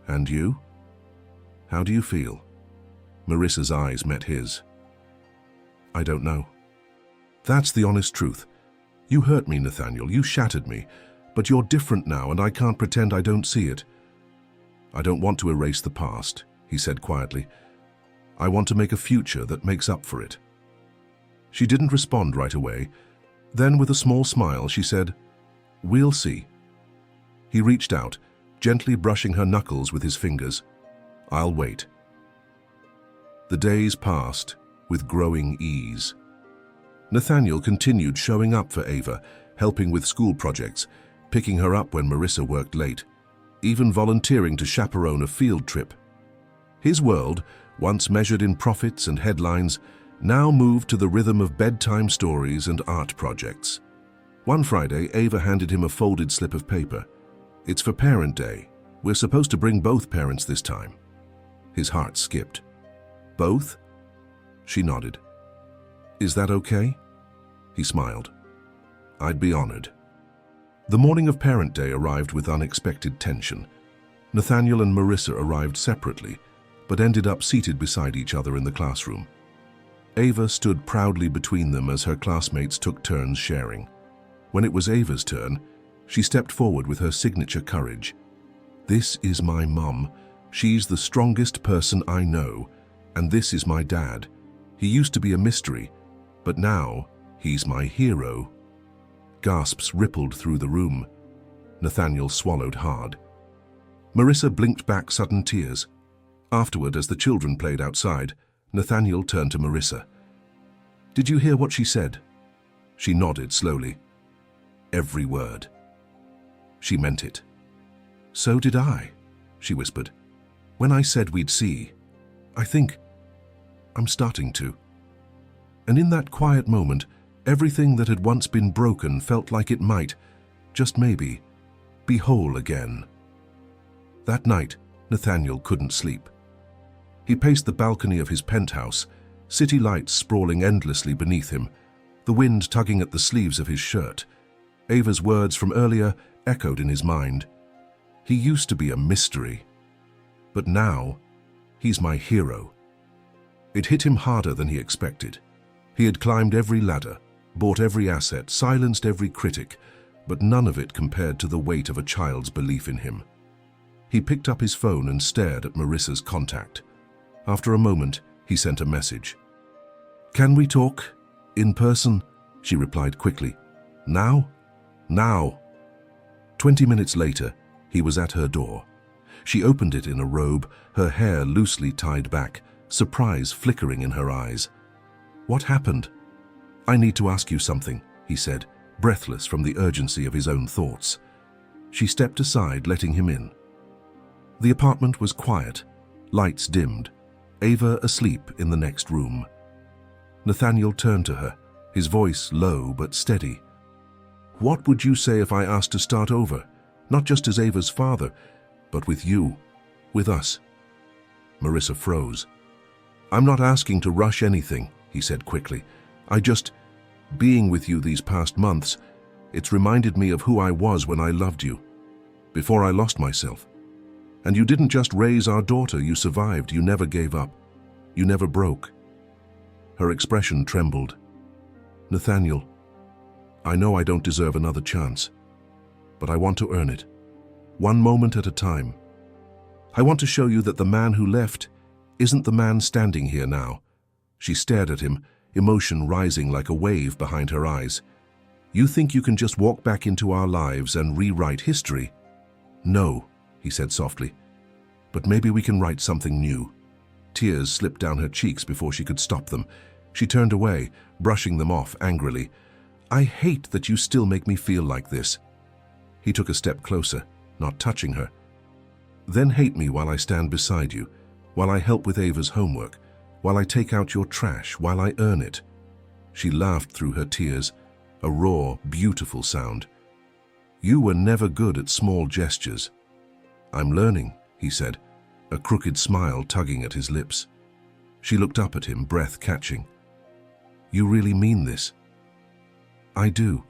"And you? How do you feel?" Marissa's eyes met his. "I don't know." "That's the honest truth. You hurt me, Nathaniel. You shattered me. But you're different now, and I can't pretend I don't see it." "I don't want to erase the past," he said quietly. "I want to make a future that makes up for it." She didn't respond right away. Then, with a small smile, she said, "We'll see." He reached out, gently brushing her knuckles with his fingers. "I'll wait." The days passed with growing ease. Nathaniel continued showing up for Ava, helping with school projects, picking her up when Marissa worked late. even volunteering to chaperone a field trip. His world, once measured in profits and headlines, now moved to the rhythm of bedtime stories and art projects. One Friday, Ava handed him a folded slip of paper. "It's for Parent Day. We're supposed to bring both parents this time." His heart skipped. "Both?" She nodded. "Is that okay?" He smiled. "I'd be honored." The morning of Parent Day arrived with unexpected tension. Nathaniel and Marissa arrived separately, but ended up seated beside each other in the classroom. Ava stood proudly between them as her classmates took turns sharing. When it was Ava's turn, she stepped forward with her signature courage. "This is my mum. She's the strongest person I know, and this is my dad. He used to be a mystery, but now he's my hero." Gasps rippled through the room. Nathaniel swallowed hard. Marissa blinked back sudden tears. Afterward, as the children played outside, Nathaniel turned to Marissa. "Did you hear what she said?" She nodded slowly. "Every word." She meant it. "So did I," she whispered. "When I said we'd see, I think I'm starting to." And in that quiet moment, everything that had once been broken felt like it might, just maybe, be whole again. That night, Nathaniel couldn't sleep. He paced the balcony of his penthouse, city lights sprawling endlessly beneath him, the wind tugging at the sleeves of his shirt. Ava's words from earlier echoed in his mind. He used to be a mystery, but now he's my hero. It hit him harder than he expected. He had climbed every ladder, bought every asset, silenced every critic, but none of it compared to the weight of a child's belief in him. He picked up his phone and stared at Marissa's contact. After a moment, he sent a message. "Can we talk? In person?" She replied quickly. "Now? Now." 20 minutes later, he was at her door. She opened it in a robe, her hair loosely tied back, surprise flickering in her eyes. "What happened?" "I need to ask you something," he said, breathless from the urgency of his own thoughts. She stepped aside, letting him in. The apartment was quiet, lights dimmed, Ava asleep in the next room. Nathaniel turned to her, his voice low but steady. "What would you say if I asked to start over, not just as Ava's father, but with you, with us?" Marissa froze. "I'm not asking to rush anything," he said quickly. Being with you these past months, it's reminded me of who I was when I loved you, before I lost myself. And you didn't just raise our daughter, you survived, you never gave up, you never broke." Her expression trembled. "Nathaniel, I know I don't deserve another chance, but I want to earn it, one moment at a time. I want to show you that the man who left isn't the man standing here now." She stared at him, emotion rising like a wave behind her eyes. "You think you can just walk back into our lives and rewrite history?" "No," he said softly, "but maybe we can write something new." Tears slipped down her cheeks before she could stop them. She turned away, brushing them off angrily. "I hate that you still make me feel like this." He took a step closer, not touching her. "Then hate me while I stand beside you, while I help with Ava's homework, while I take out your trash, while I earn it." She laughed through her tears, a raw, beautiful sound. "You were never good at small gestures." "I'm learning," he said, a crooked smile tugging at his lips. She looked up at him, breath catching. "You really mean this?" "I do."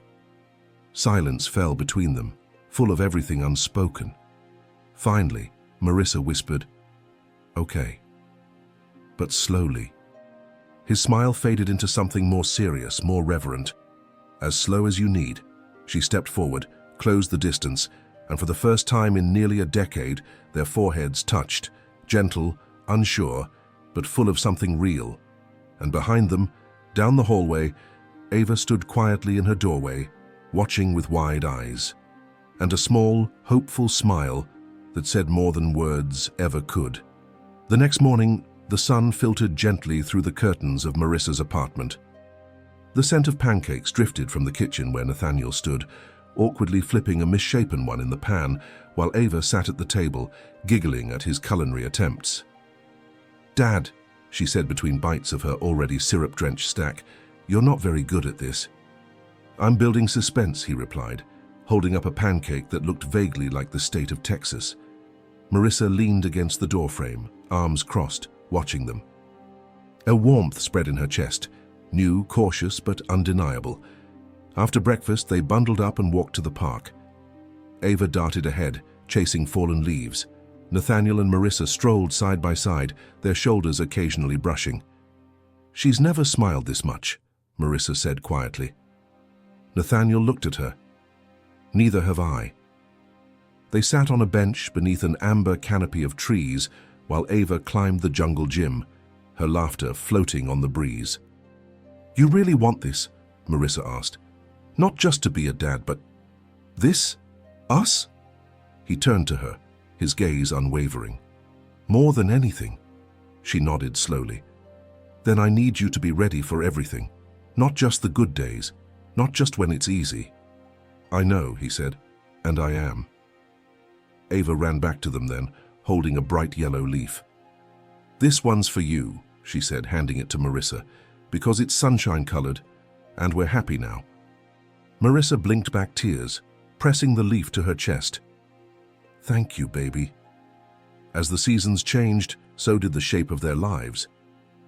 Silence fell between them, full of everything unspoken. Finally, Marissa whispered, "Okay." But slowly. His smile faded into something more serious, more reverent. "As slow as you need." She stepped forward, closed the distance, and for the first time in nearly a decade, their foreheads touched, gentle, unsure, but full of something real. And behind them, down the hallway, Ava stood quietly in her doorway, watching with wide eyes, and a small, hopeful smile that said more than words ever could. The next morning, the sun filtered gently through the curtains of Marissa's apartment. The scent of pancakes drifted from the kitchen where Nathaniel stood, awkwardly flipping a misshapen one in the pan, while Ava sat at the table, giggling at his culinary attempts. "Dad," she said between bites of her already syrup-drenched stack, "you're not very good at this." "I'm building suspense," he replied, holding up a pancake that looked vaguely like the state of Texas. Marissa leaned against the doorframe, arms crossed, watching them. A warmth spread in her chest, new, cautious, but undeniable. After breakfast, they bundled up and walked to the park. Ava darted ahead, chasing fallen leaves. Nathaniel and Marissa strolled side by side, their shoulders occasionally brushing. "She's never smiled this much," Marissa said quietly. Nathaniel looked at her. "Neither have I." They sat on a bench beneath an amber canopy of trees while Ava climbed the jungle gym, her laughter floating on the breeze. "You really want this?" Marissa asked. "Not just to be a dad, but this? Us?" He turned to her, his gaze unwavering. "More than anything." She nodded slowly. "Then I need you to be ready for everything. Not just the good days, not just when it's easy." "I know," he said, "and I am." Ava ran back to them then, holding a bright yellow leaf. "This one's for you," she said, handing it to Marissa, "because it's sunshine-colored, and we're happy now." Marissa blinked back tears, pressing the leaf to her chest. "Thank you, baby." As the seasons changed, so did the shape of their lives.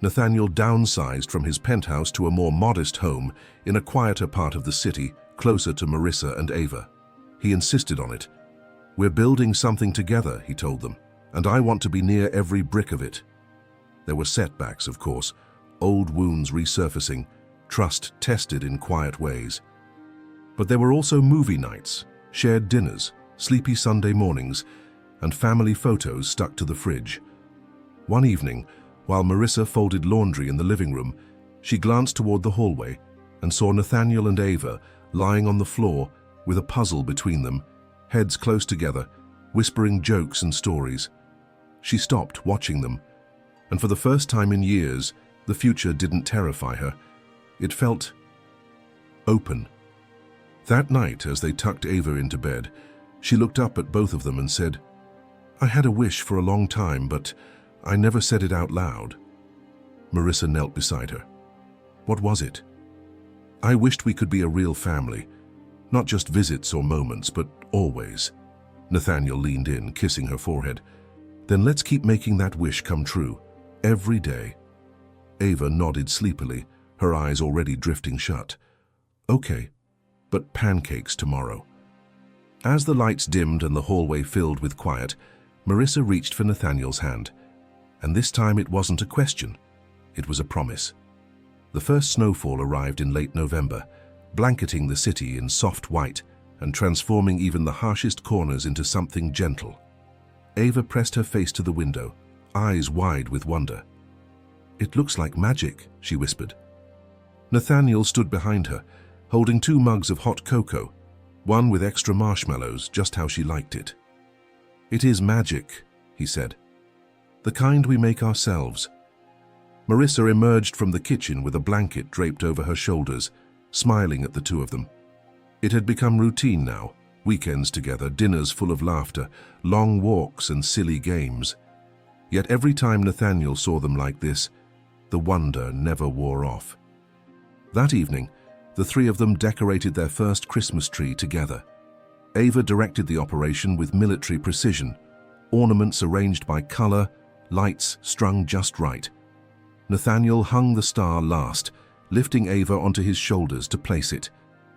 Nathaniel downsized from his penthouse to a more modest home in a quieter part of the city, closer to Marissa and Ava. He insisted on it. "We're building something together," he told them, "and I want to be near every brick of it." There were setbacks, of course, old wounds resurfacing, trust tested in quiet ways. But there were also movie nights, shared dinners, sleepy Sunday mornings, and family photos stuck to the fridge. One evening, while Marissa folded laundry in the living room, she glanced toward the hallway and saw Nathaniel and Ava lying on the floor with a puzzle between them, heads close together, whispering jokes and stories. She stopped watching them, and for the first time in years, the future didn't terrify her. It felt open. That night, as they tucked Ava into bed, she looked up at both of them and said, "I had a wish for a long time, but I never said it out loud." Marissa knelt beside her. "What was it?" "I wished we could be a real family. Not just visits or moments, but always." Nathaniel leaned in, kissing her forehead. "Then let's keep making that wish come true, every day." Ava nodded sleepily, her eyes already drifting shut. "Okay, but pancakes tomorrow." As the lights dimmed and the hallway filled with quiet, Marissa reached for Nathaniel's hand. And this time it wasn't a question, it was a promise. The first snowfall arrived in late November, blanketing the city in soft white and transforming even the harshest corners into something gentle. Ava pressed her face to the window, eyes wide with wonder. "It looks like magic," she whispered. Nathaniel stood behind her, holding 2 mugs of hot cocoa, one with extra marshmallows, just how she liked it. "It is magic," he said. "The kind we make ourselves." Marissa emerged from the kitchen with a blanket draped over her shoulders, smiling at the two of them. It had become routine now, weekends together, dinners full of laughter, long walks and silly games. Yet every time Nathaniel saw them like this, the wonder never wore off. That evening, the 3 of them decorated their first Christmas tree together. Ava directed the operation with military precision, ornaments arranged by color, lights strung just right. Nathaniel hung the star last, lifting Ava onto his shoulders to place it.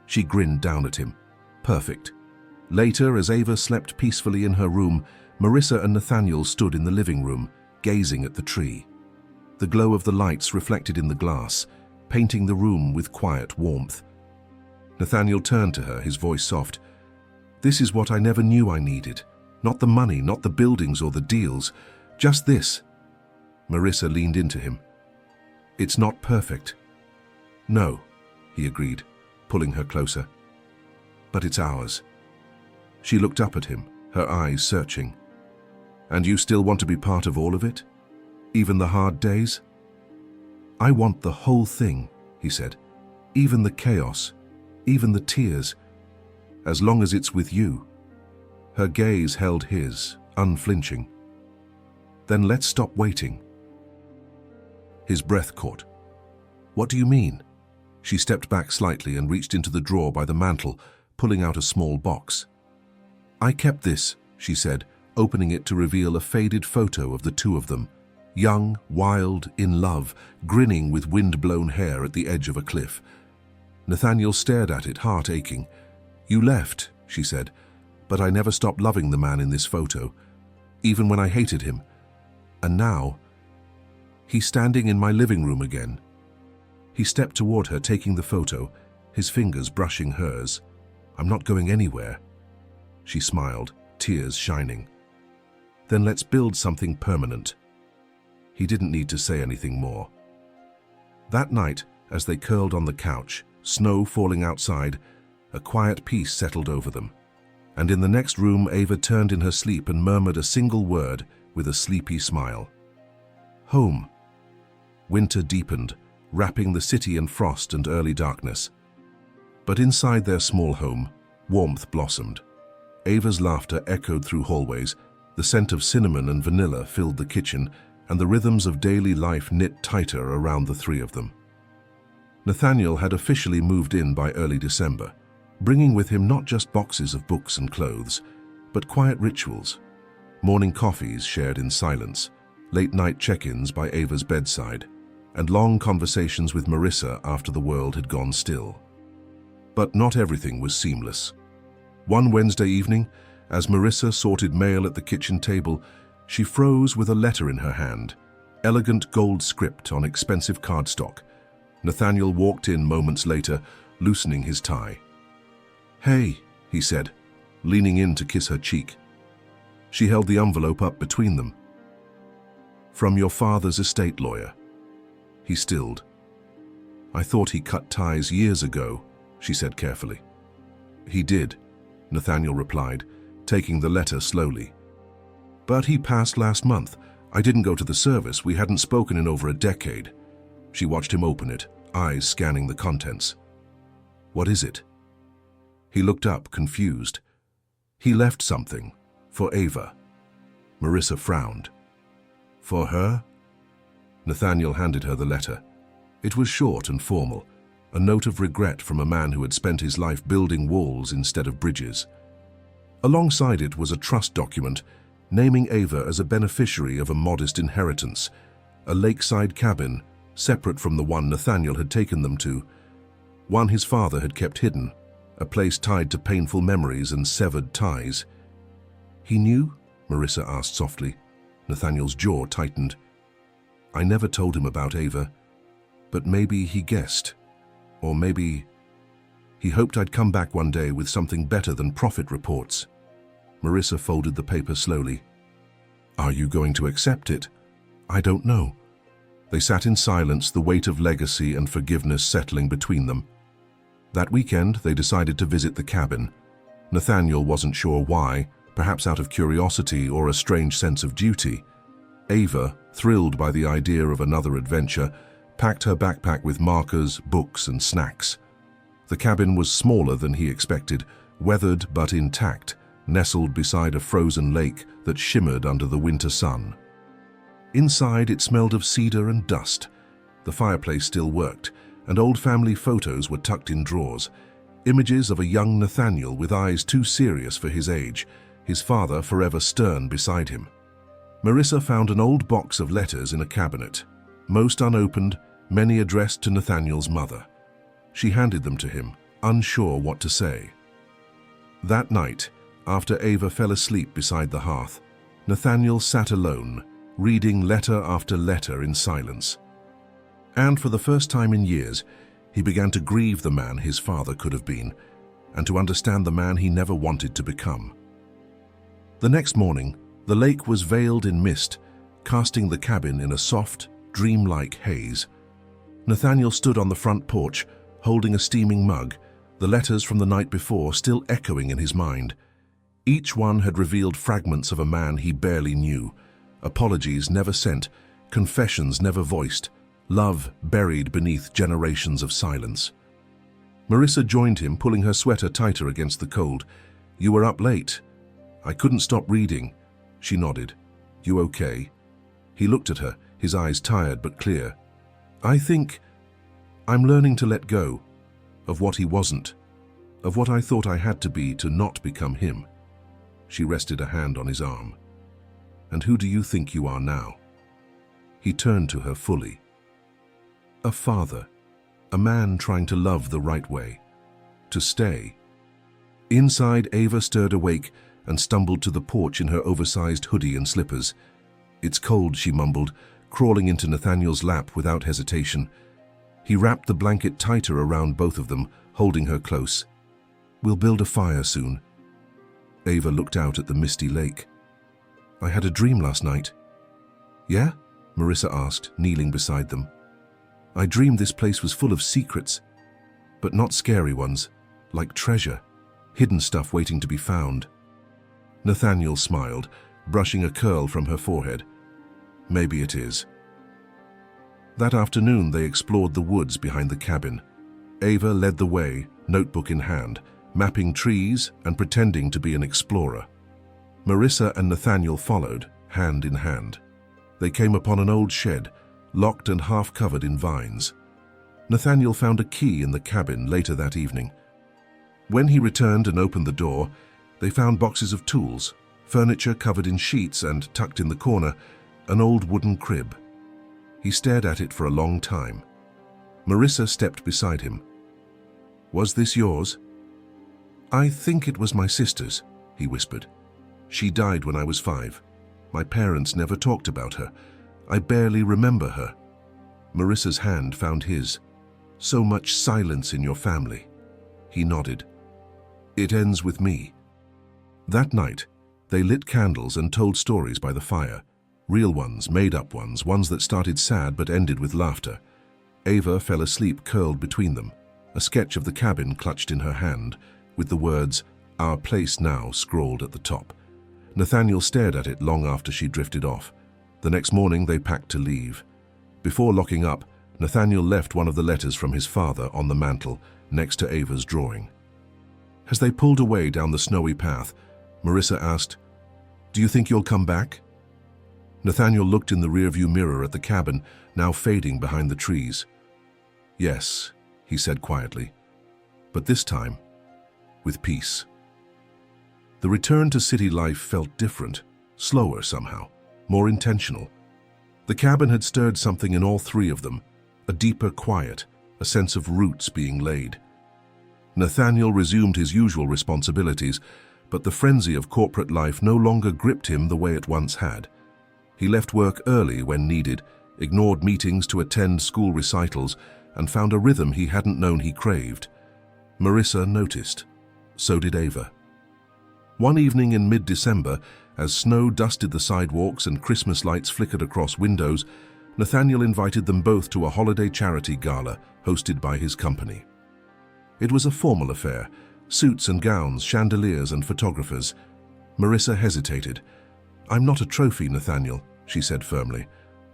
She grinned down at him. Perfect. Later, as Ava slept peacefully in her room, Marissa and Nathaniel stood in the living room, gazing at the tree. The glow of the lights reflected in the glass, painting the room with quiet warmth. Nathaniel turned to her, his voice soft. "This is what I never knew I needed. Not the money, not the buildings or the deals. Just this." Marissa leaned into him. "It's not perfect." "No," he agreed, pulling her closer. "But it's ours." She looked up at him, her eyes searching. "And you still want to be part of all of it? Even the hard days?" "I want the whole thing," he said. "Even the chaos, even the tears. as long as it's with you." Her gaze held his, unflinching. "Then let's stop waiting." His breath caught. "What do you mean?" She stepped back slightly and reached into the drawer by the mantel, pulling out a small box. "I kept this," she said, opening it to reveal a faded photo of the two of them, young, wild, in love, grinning with wind-blown hair at the edge of a cliff. Nathaniel stared at it, heart aching. "You left," she said, "but I never stopped loving the man in this photo, even when I hated him. And now, he's standing in my living room again." He stepped toward her, taking the photo, his fingers brushing hers. "I'm not going anywhere." She smiled, tears shining. "Then let's build something permanent." He didn't need to say anything more. That night, as they curled on the couch, snow falling outside, a quiet peace settled over them. And in the next room, Ava turned in her sleep and murmured a single word with a sleepy smile. "Home." Winter deepened, wrapping the city in frost and early darkness. But inside their small home, warmth blossomed. Ava's laughter echoed through hallways, the scent of cinnamon and vanilla filled the kitchen, and the rhythms of daily life knit tighter around the three of them. Nathaniel had officially moved in by early December, bringing with him not just boxes of books and clothes, but quiet rituals. Morning coffees shared in silence, late-night check-ins by Ava's bedside, and long conversations with Marissa after the world had gone still. But not everything was seamless. One Wednesday evening, as Marissa sorted mail at the kitchen table, she froze with a letter in her hand, elegant gold script on expensive cardstock. Nathaniel walked in moments later, loosening his tie. "Hey," he said, leaning in to kiss her cheek. She held the envelope up between them. "From your father's estate lawyer." He stilled. "I thought he cut ties years ago," she said carefully. "He did," Nathaniel replied, taking the letter slowly. "But he passed last month. I didn't go to the service. We hadn't spoken in over a decade." She watched him open it, eyes scanning the contents. "What is it?" He looked up, confused. "He left something. For Ava." Marissa frowned. "For her?" Nathaniel handed her the letter. It was short and formal, a note of regret from a man who had spent his life building walls instead of bridges. Alongside it was a trust document naming Ava as a beneficiary of a modest inheritance, a lakeside cabin separate from the one Nathaniel had taken them to, one his father had kept hidden, a place tied to painful memories and severed ties. "He knew?" Marissa asked softly. Nathaniel's jaw tightened. "I never told him about Ava, but maybe he guessed. Or maybe he hoped I'd come back one day with something better than profit reports." Marissa folded the paper slowly. "Are you going to accept it?" "I don't know." They sat in silence, the weight of legacy and forgiveness settling between them. That weekend, they decided to visit the cabin. Nathaniel wasn't sure why, perhaps out of curiosity or a strange sense of duty. Ava, thrilled by the idea of another adventure, packed her backpack with markers, books, and snacks. The cabin was smaller than he expected, weathered but intact, nestled beside a frozen lake that shimmered under the winter sun. Inside, it smelled of cedar and dust. The fireplace still worked, and old family photos were tucked in drawers, images of a young Nathaniel with eyes too serious for his age, his father forever stern beside him. Marissa found an old box of letters in a cabinet, most unopened, many addressed to Nathaniel's mother. She handed them to him, unsure what to say. That night, after Ava fell asleep beside the hearth, Nathaniel sat alone, reading letter after letter in silence. And for the first time in years, he began to grieve the man his father could have been, and to understand the man he never wanted to become. The next morning, the lake was veiled in mist, casting the cabin in a soft, dreamlike haze. Nathaniel stood on the front porch, holding a steaming mug, the letters from the night before still echoing in his mind. Each one had revealed fragments of a man he barely knew, apologies never sent, confessions never voiced, love buried beneath generations of silence. Marissa joined him, pulling her sweater tighter against the cold. "You were up late." "I couldn't stop reading." She nodded. "You okay?" He looked at her, his eyes tired but clear. "I think I'm learning to let go of what he wasn't, of what I thought I had to be to not become him." She rested a hand on his arm. "And who do you think you are now?" He turned to her fully. "A father, a man trying to love the right way, to stay." Inside, Ava stirred awake and stumbled to the porch in her oversized hoodie and slippers. "It's cold," she mumbled, crawling into Nathaniel's lap without hesitation. He wrapped the blanket tighter around both of them, holding her close. "We'll build a fire soon." Ava looked out at the misty lake. "I had a dream last night." "Yeah?" Marissa asked, kneeling beside them. "I dreamed this place was full of secrets, but not scary ones, like treasure, hidden stuff waiting to be found." Nathaniel smiled, brushing a curl from her forehead. "Maybe it is." That afternoon they explored the woods behind the cabin. Ava led the way, notebook in hand, mapping trees and pretending to be an explorer. Marissa and Nathaniel followed, hand in hand. They came upon an old shed, locked and half covered in vines. Nathaniel found a key in the cabin later that evening. When he returned and opened the door, they found boxes of tools, furniture covered in sheets, and, tucked in the corner, an old wooden crib. He stared at it for a long time. Marissa stepped beside him. "Was this yours?" "I think it was my sister's," he whispered. "She died when I was 5. My parents never talked about her. I barely remember her." Marissa's hand found his. "So much silence in your family." He nodded. "It ends with me." That night, they lit candles and told stories by the fire. Real ones, made-up ones, ones that started sad but ended with laughter. Ava fell asleep curled between them, a sketch of the cabin clutched in her hand, with the words, "Our place now," scrawled at the top. Nathaniel stared at it long after she drifted off. The next morning they packed to leave. Before locking up, Nathaniel left one of the letters from his father on the mantel, next to Ava's drawing. As they pulled away down the snowy path, Marissa asked, "Do you think you'll come back?" Nathaniel looked in the rearview mirror at the cabin, now fading behind the trees. "Yes," he said quietly, "but this time, with peace." The return to city life felt different, slower somehow, more intentional. The cabin had stirred something in all three of them, a deeper quiet, a sense of roots being laid. Nathaniel resumed his usual responsibilities, but the frenzy of corporate life no longer gripped him the way it once had. He left work early when needed, ignored meetings to attend school recitals, and found a rhythm he hadn't known he craved. Marissa noticed. So did Ava. One evening in mid-December, as snow dusted the sidewalks and Christmas lights flickered across windows, Nathaniel invited them both to a holiday charity gala hosted by his company. It was a formal affair, suits and gowns, chandeliers and photographers. Marissa hesitated. "I'm not a trophy, Nathaniel," she said firmly.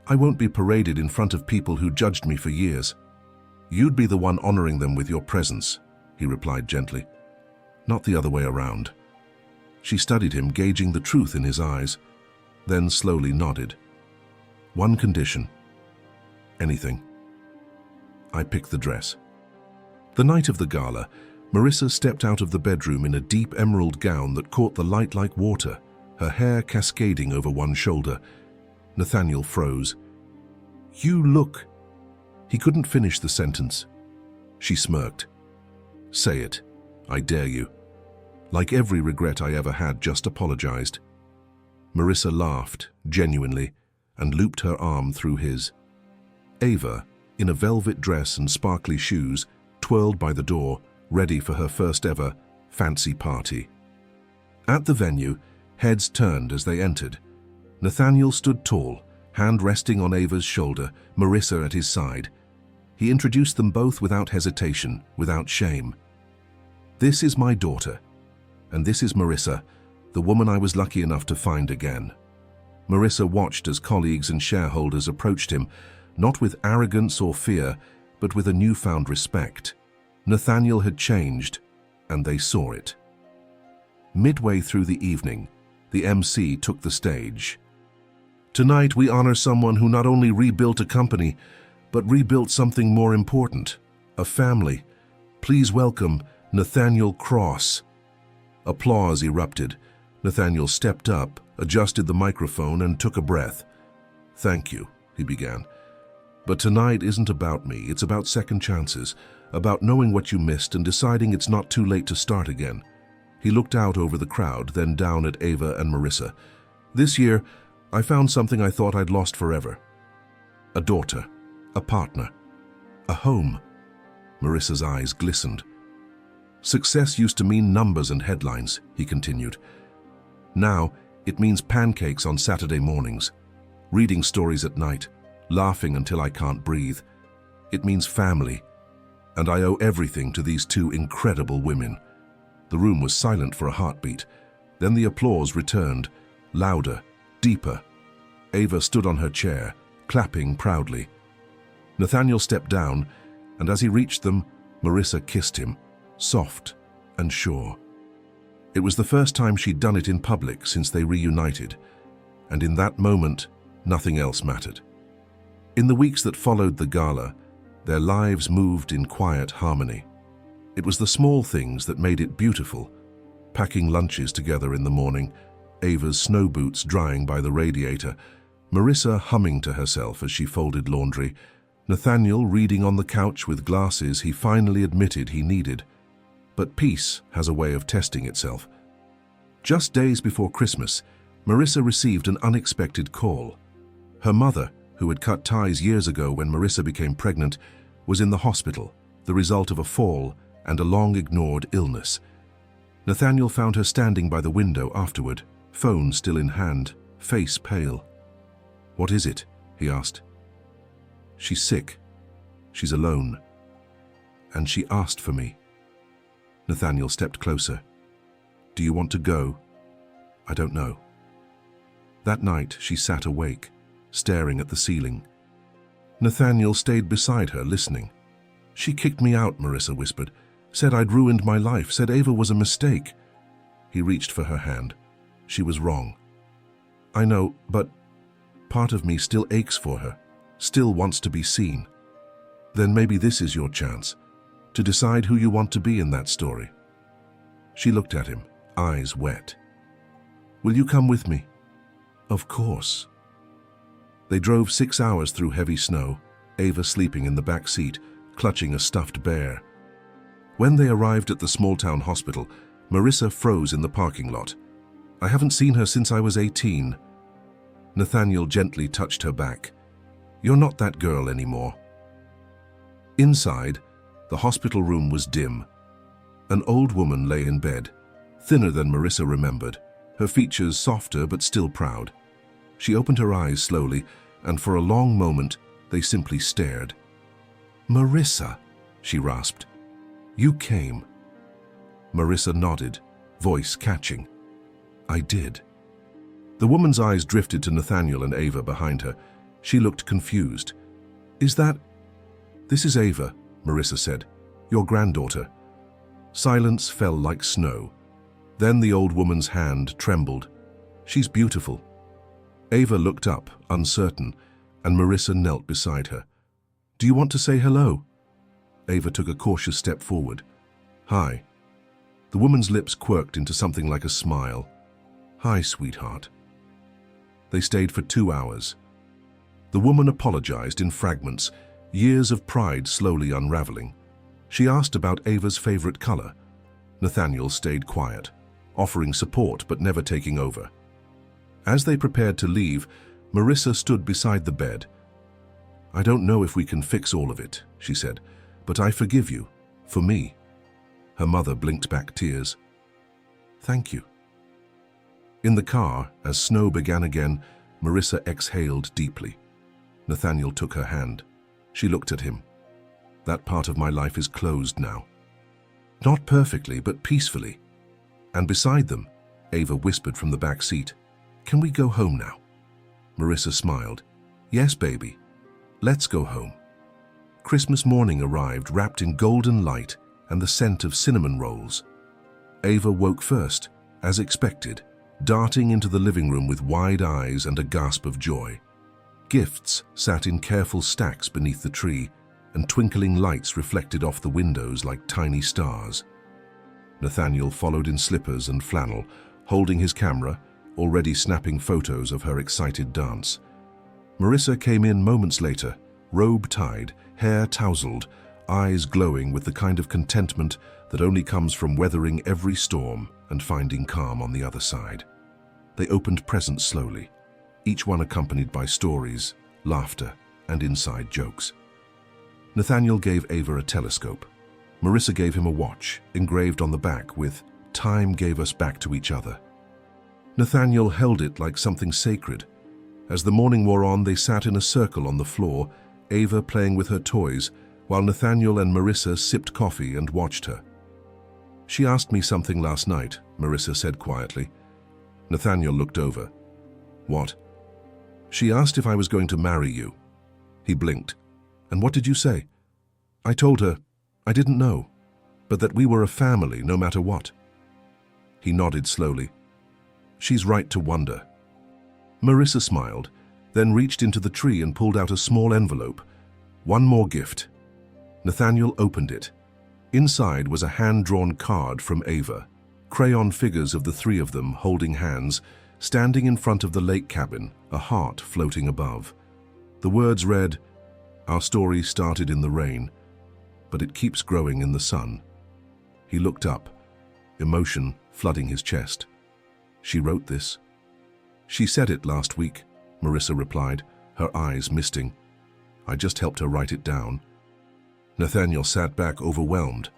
"I won't be paraded in front of people who judged me for years." "You'd be the one honoring them with your presence," he replied gently. "Not the other way around." She studied him, gauging the truth in his eyes, then slowly nodded. "One condition." "Anything." "I pick the dress." The night of the gala, Marissa stepped out of the bedroom in a deep emerald gown that caught the light like water, her hair cascading over one shoulder. Nathaniel froze. "You look—" He couldn't finish the sentence. She smirked. "Say it. I dare you." Like every regret I ever had, just apologized. Marissa laughed, genuinely, and looped her arm through his. Ava, in a velvet dress and sparkly shoes, twirled by the door, ready for her first ever fancy party. At the venue, heads turned as they entered. Nathaniel stood tall, hand resting on Ava's shoulder, Marissa at his side. He introduced them both without hesitation, without shame. "This is my daughter. And this is Marissa, the woman I was lucky enough to find again." Marissa watched as colleagues and shareholders approached him, not with arrogance or fear, but with a newfound respect. Nathaniel had changed, and they saw it. Midway through the evening, the MC took the stage. Tonight we honor someone who not only rebuilt a company, but rebuilt something more important, a family. Please welcome Nathaniel Cross. Applause erupted. Nathaniel stepped up, adjusted the microphone, and took a breath. Thank you, he began. But tonight isn't about me, it's about second chances, about knowing what you missed and deciding it's not too late to start again. He looked out over the crowd, then down at Ava and Marissa. This year, I found something I thought I'd lost forever. A daughter, a partner, a home. Marissa's eyes glistened. Success used to mean numbers and headlines, he continued. Now, it means pancakes on Saturday mornings, reading stories at night, laughing until I can't breathe. It means family, and I owe everything to these two incredible women. The room was silent for a heartbeat. Then the applause returned, louder, deeper. Ava stood on her chair, clapping proudly. Nathaniel stepped down, and as he reached them, Marissa kissed him, soft and sure. It was the first time she'd done it in public since they reunited, and in that moment, nothing else mattered. In the weeks that followed the gala, their lives moved in quiet harmony. It was the small things that made it beautiful. Packing lunches together in the morning, Ava's snow boots drying by the radiator, Marissa humming to herself as she folded laundry, Nathaniel reading on the couch with glasses he finally admitted he needed. But peace has a way of testing itself. Just days before Christmas, Marissa received an unexpected call. Her mother, who had cut ties years ago when Marissa became pregnant, was in the hospital, the result of a fall and a long-ignored illness. Nathaniel found her standing by the window afterward, phone still in hand, face pale. "What is it?" he asked. "She's sick. She's alone. And she asked for me." Nathaniel stepped closer. "Do you want to go?" "I don't know." That night, she sat awake, staring at the ceiling. Nathaniel stayed beside her, listening. "She kicked me out," Marissa whispered. "Said I'd ruined my life, said Ava was a mistake." He reached for her hand. "She was wrong." "I know, but part of me still aches for her, still wants to be seen." "Then maybe this is your chance, to decide who you want to be in that story." She looked at him, eyes wet. "Will you come with me?" "Of course." They drove 6 hours through heavy snow, Ava sleeping in the back seat, clutching a stuffed bear. When they arrived at the small-town hospital, Marissa froze in the parking lot. "I haven't seen her since I was 18. Nathaniel gently touched her back. "You're not that girl anymore." Inside, the hospital room was dim. An old woman lay in bed, thinner than Marissa remembered, her features softer but still proud. She opened her eyes slowly, and for a long moment, they simply stared. "Marissa," she rasped. "You came." Marissa nodded, voice catching. "I did." The woman's eyes drifted to Nathaniel and Ava behind her. She looked confused. "This is Ava," Marissa said. "Your granddaughter." Silence fell like snow. Then the old woman's hand trembled. "She's beautiful." Ava looked up, uncertain, and Marissa knelt beside her. "Do you want to say hello?" Ava took a cautious step forward. "Hi." The woman's lips quirked into something like a smile. "Hi, sweetheart." They stayed for 2 hours. The woman apologized in fragments, years of pride slowly unraveling. She asked about Ava's favorite color. Nathaniel stayed quiet, offering support but never taking over. As they prepared to leave, Marissa stood beside the bed. "I don't know if we can fix all of it," she said, "but I forgive you, for me." Her mother blinked back tears. "Thank you." In the car, as snow began again, Marissa exhaled deeply. Nathaniel took her hand. She looked at him. "That part of my life is closed now." Not perfectly, but peacefully. And beside them, Ava whispered from the back seat, "Can we go home now?" Marissa smiled. "Yes, baby. Let's go home." Christmas morning arrived wrapped in golden light, and the scent of cinnamon rolls. Ava woke first, as expected, darting into the living room with wide eyes and a gasp of joy. Gifts sat in careful stacks beneath the tree, and twinkling lights reflected off the windows like tiny stars. Nathaniel followed in slippers and flannel, holding his camera, already snapping photos of her excited dance. Marissa came in moments later, robe tied, hair tousled, eyes glowing with the kind of contentment that only comes from weathering every storm and finding calm on the other side. They opened presents slowly, each one accompanied by stories, laughter, and inside jokes. Nathaniel gave Ava a telescope. Marissa gave him a watch, engraved on the back with "Time gave us back to each other." Nathaniel held it like something sacred. As the morning wore on, they sat in a circle on the floor, Ava playing with her toys, while Nathaniel and Marissa sipped coffee and watched her. "She asked me something last night," Marissa said quietly. Nathaniel looked over. "What?" "She asked if I was going to marry you." He blinked. "And what did you say?" "I told her I didn't know, but that we were a family no matter what." He nodded slowly. "She's right to wonder." Marissa smiled, then reached into the tree and pulled out a small envelope. One more gift. Nathaniel opened it. Inside was a hand-drawn card from Ava, crayon figures of the three of them holding hands, standing in front of the lake cabin, a heart floating above. The words read, "Our story started in the rain, but it keeps growing in the sun." He looked up, emotion flooding his chest. "She wrote this?" "She said it last week," Marissa replied, her eyes misting. "I just helped her write it down." Nathaniel sat back overwhelmed.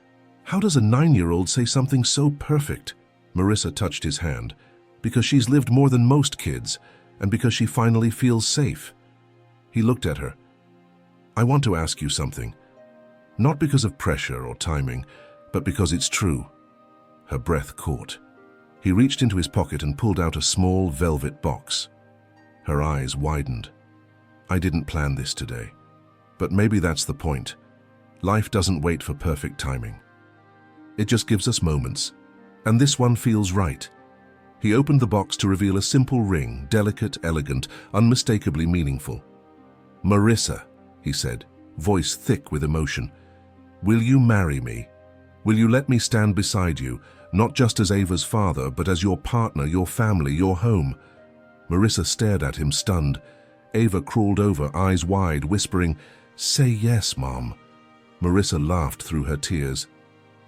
How does a 9-year-old say something so perfect? Marissa touched his hand. "Because she's lived more than most kids, and because she finally feels safe." He looked at her. "I want to ask you something. Not because of pressure or timing, but because it's true." Her breath caught. He reached into his pocket and pulled out a small velvet box. Her eyes widened. "I didn't plan this today, but maybe that's the point. Life doesn't wait for perfect timing. It just gives us moments, and this one feels right." He opened the box to reveal a simple ring, delicate, elegant, unmistakably meaningful. "Marissa," he said, voice thick with emotion, "will you marry me? Will you let me stand beside you, not just as Ava's father, but as your partner, your family, your home?" Marissa stared at him, stunned. Ava crawled over, eyes wide, whispering, "Say yes, Mom." Marissa laughed through her tears.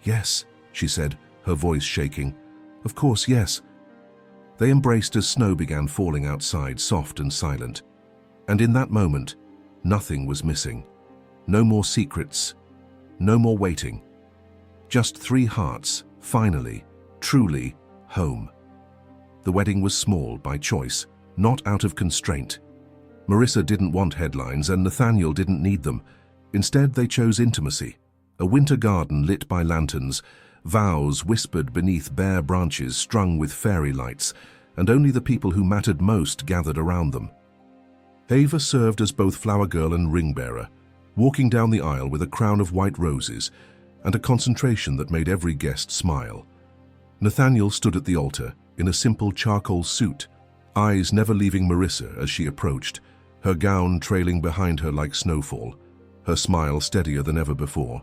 "Yes," she said, her voice shaking. "Of course, yes." They embraced as snow began falling outside, soft and silent. And in that moment, nothing was missing. No more secrets, no more waiting. Just three hearts, finally, truly, home. The wedding was small by choice, not out of constraint. Marissa didn't want headlines and Nathaniel didn't need them. Instead, they chose intimacy. A winter garden lit by lanterns, vows whispered beneath bare branches strung with fairy lights, and only the people who mattered most gathered around them. Ava served as both flower girl and ring bearer, walking down the aisle with a crown of white roses and a concentration that made every guest smile. Nathaniel stood at the altar in a simple charcoal suit, eyes never leaving Marissa as she approached, her gown trailing behind her like snowfall, her smile steadier than ever before.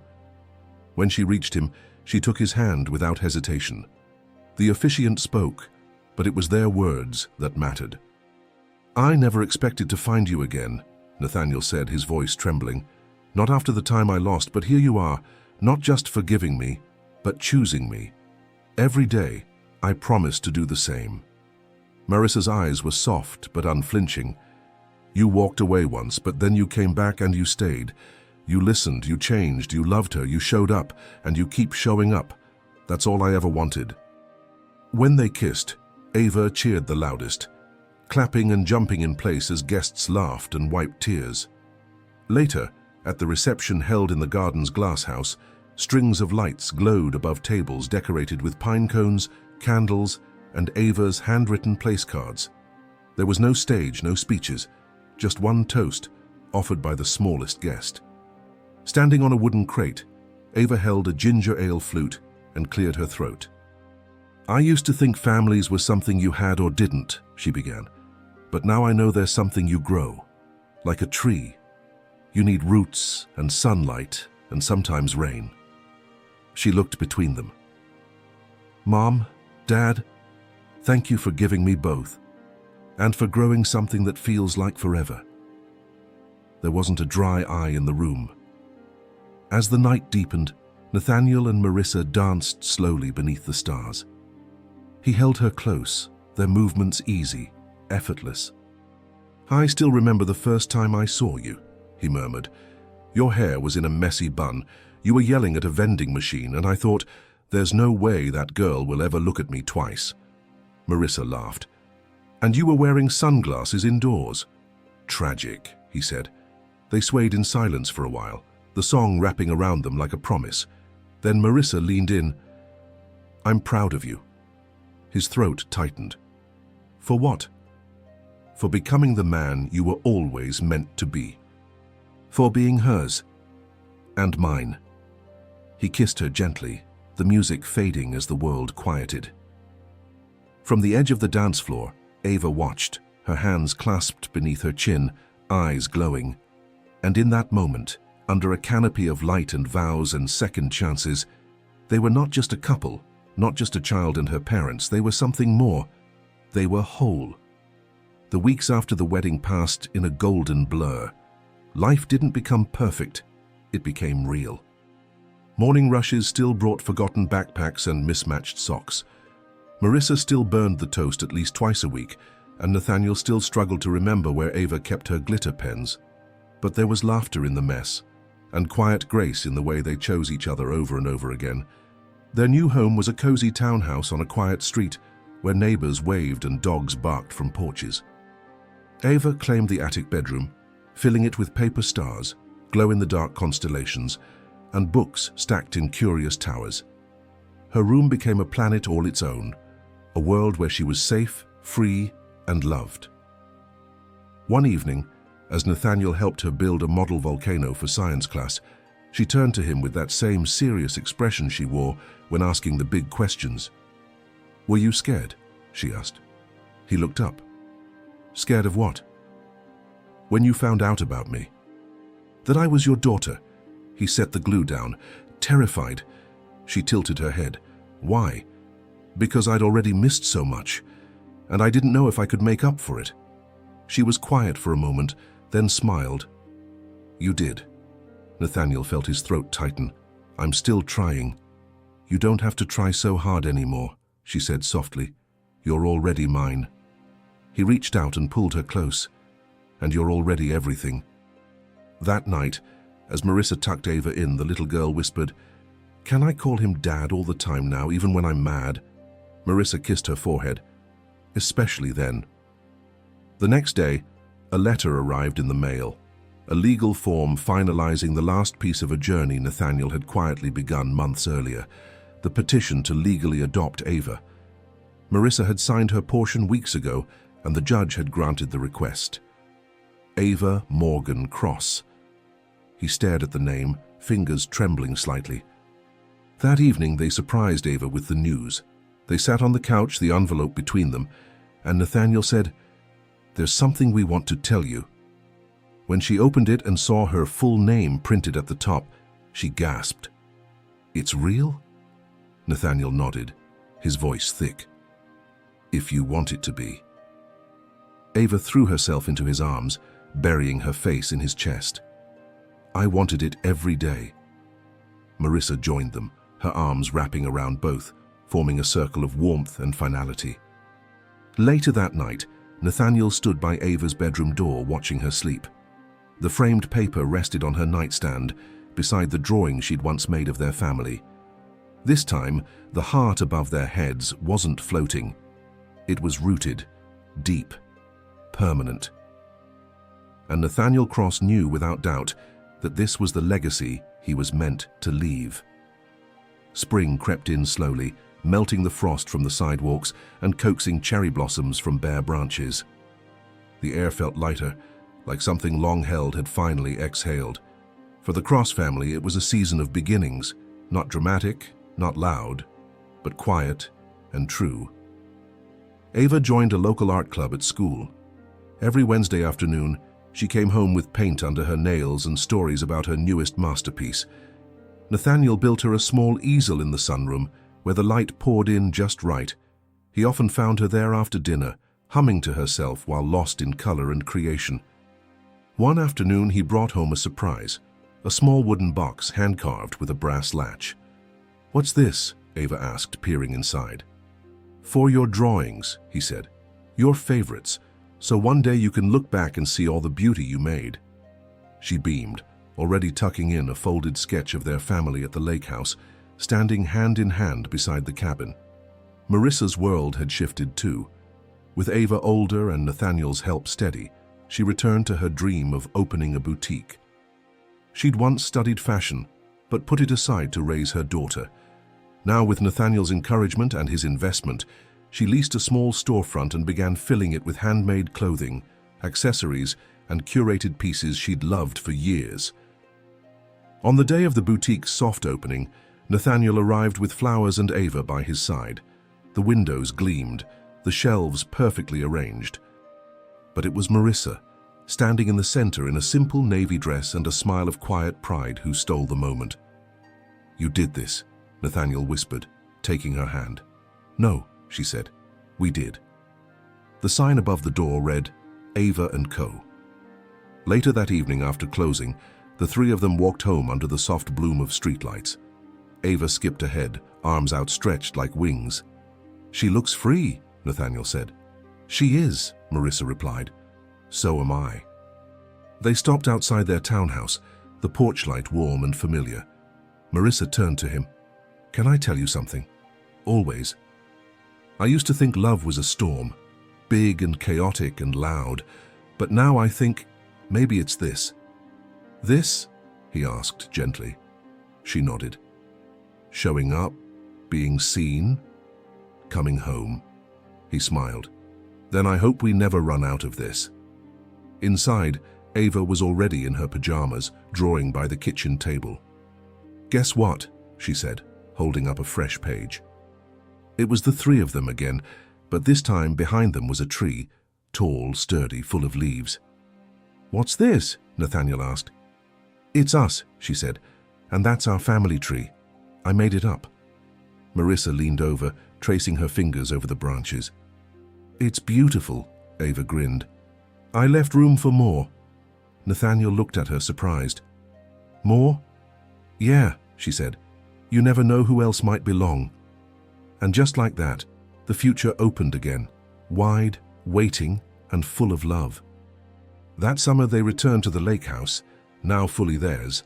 When she reached him, she took his hand without hesitation. The officiant spoke, but it was their words that mattered. "I never expected to find you again," Nathaniel said, his voice trembling. "Not after the time I lost, but here you are, not just forgiving me, but choosing me. Every day, I promise to do the same." Marissa's eyes were soft but unflinching. "You walked away once, but then you came back and you stayed. You listened, you changed, you loved her, you showed up, and you keep showing up. That's all I ever wanted." When they kissed, Ava cheered the loudest, clapping and jumping in place as guests laughed and wiped tears. Later, at the reception held in the garden's glasshouse, strings of lights glowed above tables decorated with pine cones, candles, and Ava's handwritten place cards. There was no stage, no speeches, just one toast, offered by the smallest guest. Standing on a wooden crate, Ava held a ginger ale flute and cleared her throat. "I used to think families were something you had or didn't," she began. "But now I know they're something you grow, like a tree. You need roots and sunlight and sometimes rain." She looked between them. "Mom, Dad, thank you for giving me both, and for growing something that feels like forever." There wasn't a dry eye in the room. As the night deepened, Nathaniel and Marissa danced slowly beneath the stars. He held her close, their movements easy, effortless. "I still remember the first time I saw you," he murmured. "Your hair was in a messy bun. You were yelling at a vending machine, and I thought, there's no way that girl will ever look at me twice." Marissa laughed. "And you were wearing sunglasses indoors." "Tragic," he said. They swayed in silence for a while, the song wrapping around them like a promise. Then Marissa leaned in. "I'm proud of you." His throat tightened. "For what?" "For becoming the man you were always meant to be. For being hers. And mine." He kissed her gently, the music fading as the world quieted. From the edge of the dance floor, Ava watched, her hands clasped beneath her chin, eyes glowing. And in that moment, under a canopy of light and vows and second chances, they were not just a couple, not just a child and her parents, they were something more. They were whole. The weeks after the wedding passed in a golden blur. Life didn't become perfect, it became real. Morning rushes still brought forgotten backpacks and mismatched socks. Marissa still burned the toast at least twice a week, and Nathaniel still struggled to remember where Ava kept her glitter pens. But there was laughter in the mess, and quiet grace in the way they chose each other over and over again. Their new home was a cozy townhouse on a quiet street, where neighbors waved and dogs barked from porches. Ava claimed the attic bedroom, filling it with paper stars, glow-in-the-dark constellations, and books stacked in curious towers. Her room became a planet all its own, a world where she was safe, free, and loved. One evening, as Nathaniel helped her build a model volcano for science class, she turned to him with that same serious expression she wore when asking the big questions. "Were you scared?" she asked. He looked up. "Scared of what?" "When you found out about me." "That I was your daughter." He set the glue down. Terrified. She tilted her head. "Why?" "Because I'd already missed so much, and I didn't know if I could make up for it." She was quiet for a moment, then smiled. "You did." Nathaniel felt his throat tighten. "I'm still trying." "You don't have to try so hard anymore," she said softly. "You're already mine." He reached out and pulled her close. "And you're already everything." That night, as Marissa tucked Ava in, the little girl whispered, "Can I call him Dad all the time now, even when I'm mad?" Marissa kissed her forehead. "Especially then." The next day, a letter arrived in the mail, a legal form finalizing the last piece of a journey Nathaniel had quietly begun months earlier, the petition to legally adopt Ava. Marissa had signed her portion weeks ago, and the judge had granted the request. Ava Morgan Cross. He stared at the name, fingers trembling slightly. That evening, they surprised Ava with the news. They sat on the couch, the envelope between them, and Nathaniel said, "There's something we want to tell you." When she opened it and saw her full name printed at the top, she gasped. "It's real?" Nathaniel nodded, his voice thick. "If you want it to be." Ava threw herself into his arms, burying her face in his chest. "I wanted it every day." Marissa joined them, her arms wrapping around both, forming a circle of warmth and finality. Later that night, Nathaniel stood by Ava's bedroom door watching her sleep. The framed paper rested on her nightstand, beside the drawing she'd once made of their family. This time, the heart above their heads wasn't floating. It was rooted, deep, permanent. And Nathaniel Cross knew without doubt that this was the legacy he was meant to leave. Spring crept in slowly, melting the frost from the sidewalks and coaxing cherry blossoms from bare branches. The air felt lighter, like something long held had finally exhaled. For the Cross family, it was a season of beginnings, Not dramatic, not loud, but quiet and true. Ava joined a local art club at school. Every Wednesday afternoon, she came home with paint under her nails and stories about her newest masterpiece. Nathaniel built her a small easel in the sunroom where the light poured in just right. He often found her there after dinner, humming to herself while lost in color and creation. One afternoon, he brought home a surprise, a small wooden box hand-carved with a brass latch. "What's this?" Ava asked, peering inside. "For your drawings," he said. "Your favorites, so one day you can look back and see all the beauty you made." She beamed, already tucking in a folded sketch of their family at the lake house, standing hand in hand beside the cabin. Marissa's world had shifted too. With Ava older and Nathaniel's help steady, she returned to her dream of opening a boutique. She'd once studied fashion, but put it aside to raise her daughter. Now, with Nathaniel's encouragement and his investment, she leased a small storefront and began filling it with handmade clothing, accessories, and curated pieces she'd loved for years. On the day of the boutique's soft opening, Nathaniel arrived with flowers and Ava by his side. The windows gleamed, the shelves perfectly arranged. But it was Marissa, standing in the center in a simple navy dress and a smile of quiet pride, who stole the moment. "You did this," Nathaniel whispered, taking her hand. "No," she said. "We did." The sign above the door read, "Ava & Co." Later that evening, after closing, the three of them walked home under the soft bloom of streetlights. Ava skipped ahead, arms outstretched like wings. "She looks free," Nathaniel said. "She is," Marissa replied. "So am I." They stopped outside their townhouse, the porch light warm and familiar. Marissa turned to him. "Can I tell you something?" "Always." "I used to think love was a storm, big and chaotic and loud, but now I think maybe it's this." "This?" he asked gently. She nodded. "Showing up, being seen, coming home." He smiled. "Then I hope we never run out of this." Inside, Ava was already in her pajamas, drawing by the kitchen table. "Guess what?" she said, holding up a fresh page. It was the three of them again, but this time behind them was a tree, tall, sturdy, full of leaves. "What's this?" Nathaniel asked. "It's us," she said, "and that's our family tree. I made it up." Marissa leaned over, tracing her fingers over the branches. "It's beautiful," Ava grinned. "I left room for more." Nathaniel looked at her, surprised. "More?" "Yeah," she said. "You never know who else might belong." And just like that, the future opened again, wide, waiting, and full of love. That summer they returned to the lake house, now fully theirs.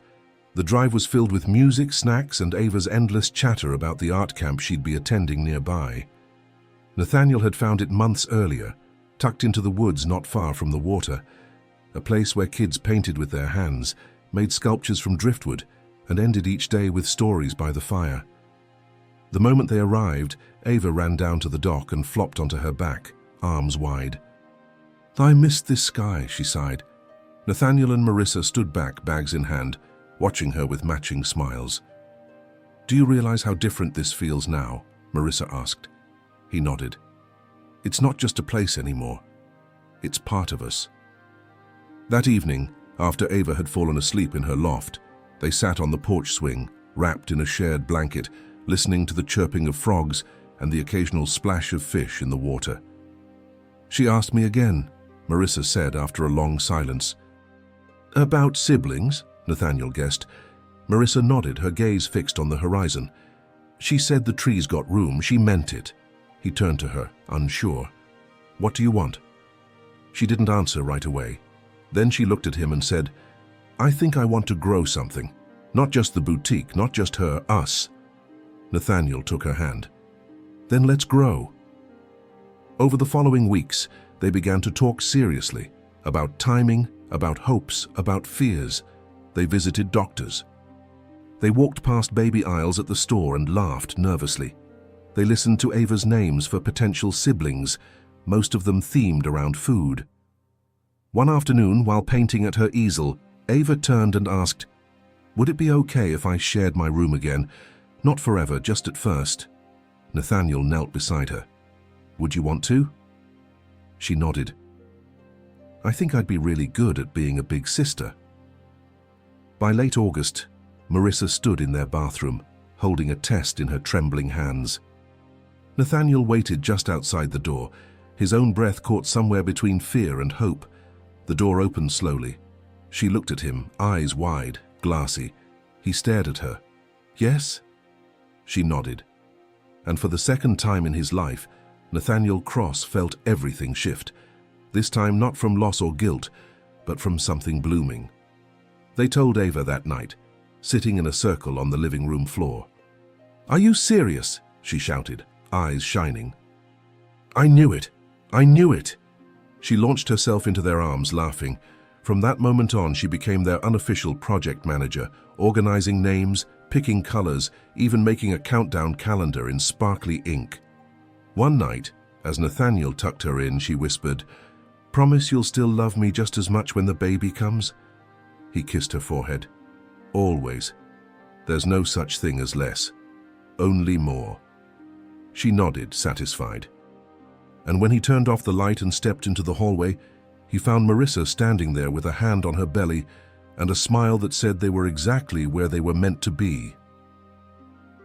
The drive was filled with music, snacks, and Ava's endless chatter about the art camp she'd be attending nearby. Nathaniel had found it months earlier, tucked into the woods not far from the water, a place where kids painted with their hands, made sculptures from driftwood, and ended each day with stories by the fire. The moment they arrived, Ava ran down to the dock and flopped onto her back, arms wide. "I missed this sky," she sighed. Nathaniel and Marissa stood back, bags in hand, watching her with matching smiles. "Do you realize how different this feels now?" Marissa asked. He nodded. "It's not just a place anymore. It's part of us." That evening, after Ava had fallen asleep in her loft, they sat on the porch swing, wrapped in a shared blanket, listening to the chirping of frogs and the occasional splash of fish in the water. "She asked me again," Marissa said after a long silence. "About siblings?" Nathaniel guessed. Marissa nodded, her gaze fixed on the horizon. "She said the trees got room. She meant it." He turned to her, unsure. "What do you want?" She didn't answer right away. Then she looked at him and said, "I think I want to grow something. Not just the boutique, not just her, us." Nathaniel took her hand. "Then let's grow." Over the following weeks, they began to talk seriously about timing, about hopes, about fears. They visited doctors. They walked past baby aisles at the store and laughed nervously. They listened to Ava's names for potential siblings, most of them themed around food. One afternoon, while painting at her easel, Ava turned and asked, "Would it be okay if I shared my room again? Not forever, just at first. Nathaniel knelt beside her. Would you want to? She nodded. I think I'd be really good at being a big sister. By late August, Marissa stood in their bathroom, holding a test in her trembling hands. Nathaniel waited just outside the door, his own breath caught somewhere between fear and hope. The door opened slowly. She looked at him, eyes wide, glassy. He stared at her. Yes? She nodded. And for the second time in his life, Nathaniel Cross felt everything shift, this time not from loss or guilt, but from something blooming. They told Ava that night, sitting in a circle on the living room floor. Are you serious? She shouted, eyes shining. I knew it. I knew it. She launched herself into their arms, laughing. From that moment on, she became their unofficial project manager, organizing names, picking colors, even making a countdown calendar in sparkly ink. One night, as Nathaniel tucked her in, she whispered, Promise you'll still love me just as much when the baby comes? He kissed her forehead. Always. There's no such thing as less. Only more. She nodded, satisfied. And when he turned off the light and stepped into the hallway, he found Marissa standing there with a hand on her belly and a smile that said they were exactly where they were meant to be.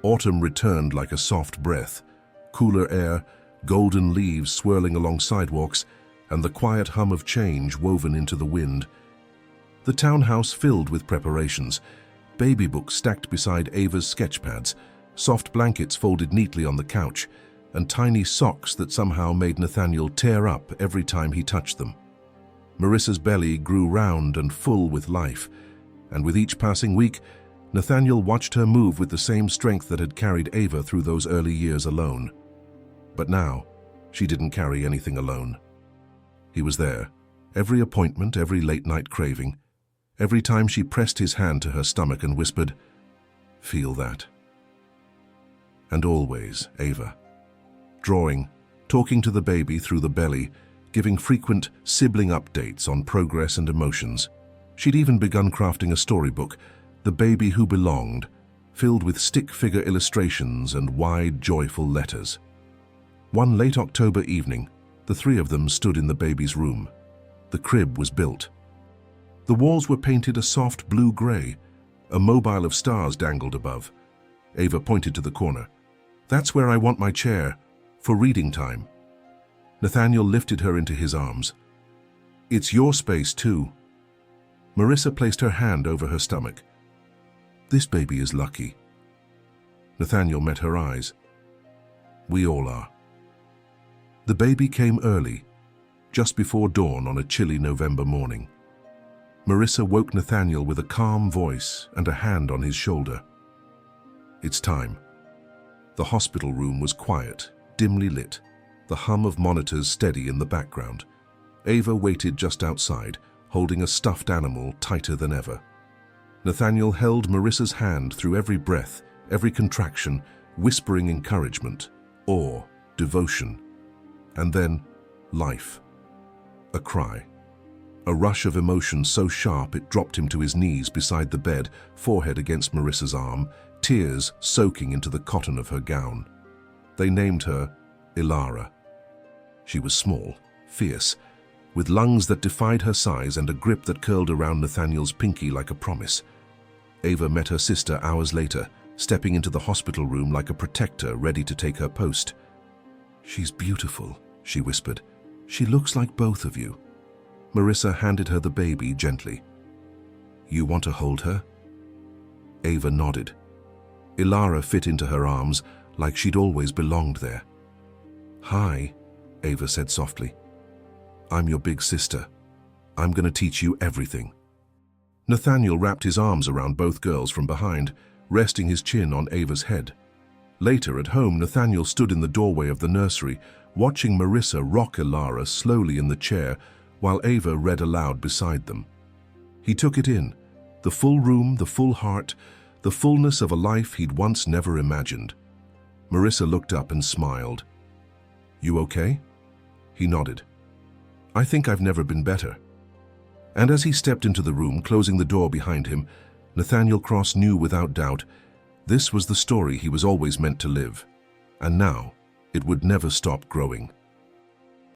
Autumn returned like a soft breath, cooler air, golden leaves swirling along sidewalks, and the quiet hum of change woven into the wind. The townhouse filled with preparations, baby books stacked beside Ava's sketch pads, soft blankets folded neatly on the couch, and tiny socks that somehow made Nathaniel tear up every time he touched them. Marissa's belly grew round and full with life, and with each passing week, Nathaniel watched her move with the same strength that had carried Ava through those early years alone. But now, she didn't carry anything alone. He was there, every appointment, every late-night craving, every time she pressed his hand to her stomach and whispered, Feel that. And always, Ava. Drawing, talking to the baby through the belly, giving frequent sibling updates on progress and emotions. She'd even begun crafting a storybook, The Baby Who Belonged, filled with stick figure illustrations and wide, joyful letters. One late October evening, the three of them stood in the baby's room. The crib was built. The walls were painted a soft blue-gray. A mobile of stars dangled above. Ava pointed to the corner. That's where I want my chair, for reading time. Nathaniel lifted her into his arms. It's your space, too. Marissa placed her hand over her stomach. This baby is lucky. Nathaniel met her eyes. We all are. The baby came early, just before dawn on a chilly November morning. Marissa woke Nathaniel with a calm voice and a hand on his shoulder. It's time. The hospital room was quiet, dimly lit, the hum of monitors steady in the background. Ava waited just outside, holding a stuffed animal tighter than ever. Nathaniel held Marissa's hand through every breath, every contraction, whispering encouragement, awe, devotion. And then, life. A cry. A rush of emotion so sharp it dropped him to his knees beside the bed, forehead against Marissa's arm, tears soaking into the cotton of her gown. They named her Ilara. She was small, fierce, with lungs that defied her size and a grip that curled around Nathaniel's pinky like a promise. Ava met her sister hours later, stepping into the hospital room like a protector ready to take her post. She's beautiful, she whispered. She looks like both of you. Marissa handed her the baby gently. You want to hold her? Ava nodded. Ilara fit into her arms like she'd always belonged there. Hi, Ava said softly. I'm your big sister. I'm going to teach you everything. Nathaniel wrapped his arms around both girls from behind, resting his chin on Ava's head. Later at home, Nathaniel stood in the doorway of the nursery, watching Marissa rock Ilara slowly in the chair while Ava read aloud beside them. He took it in, the full room, the full heart, the fullness of a life he'd once never imagined. Marissa looked up and smiled. You okay? He nodded. I think I've never been better. And as he stepped into the room, closing the door behind him, Nathaniel Cross knew without doubt, This was the story he was always meant to live, and now it would never stop growing.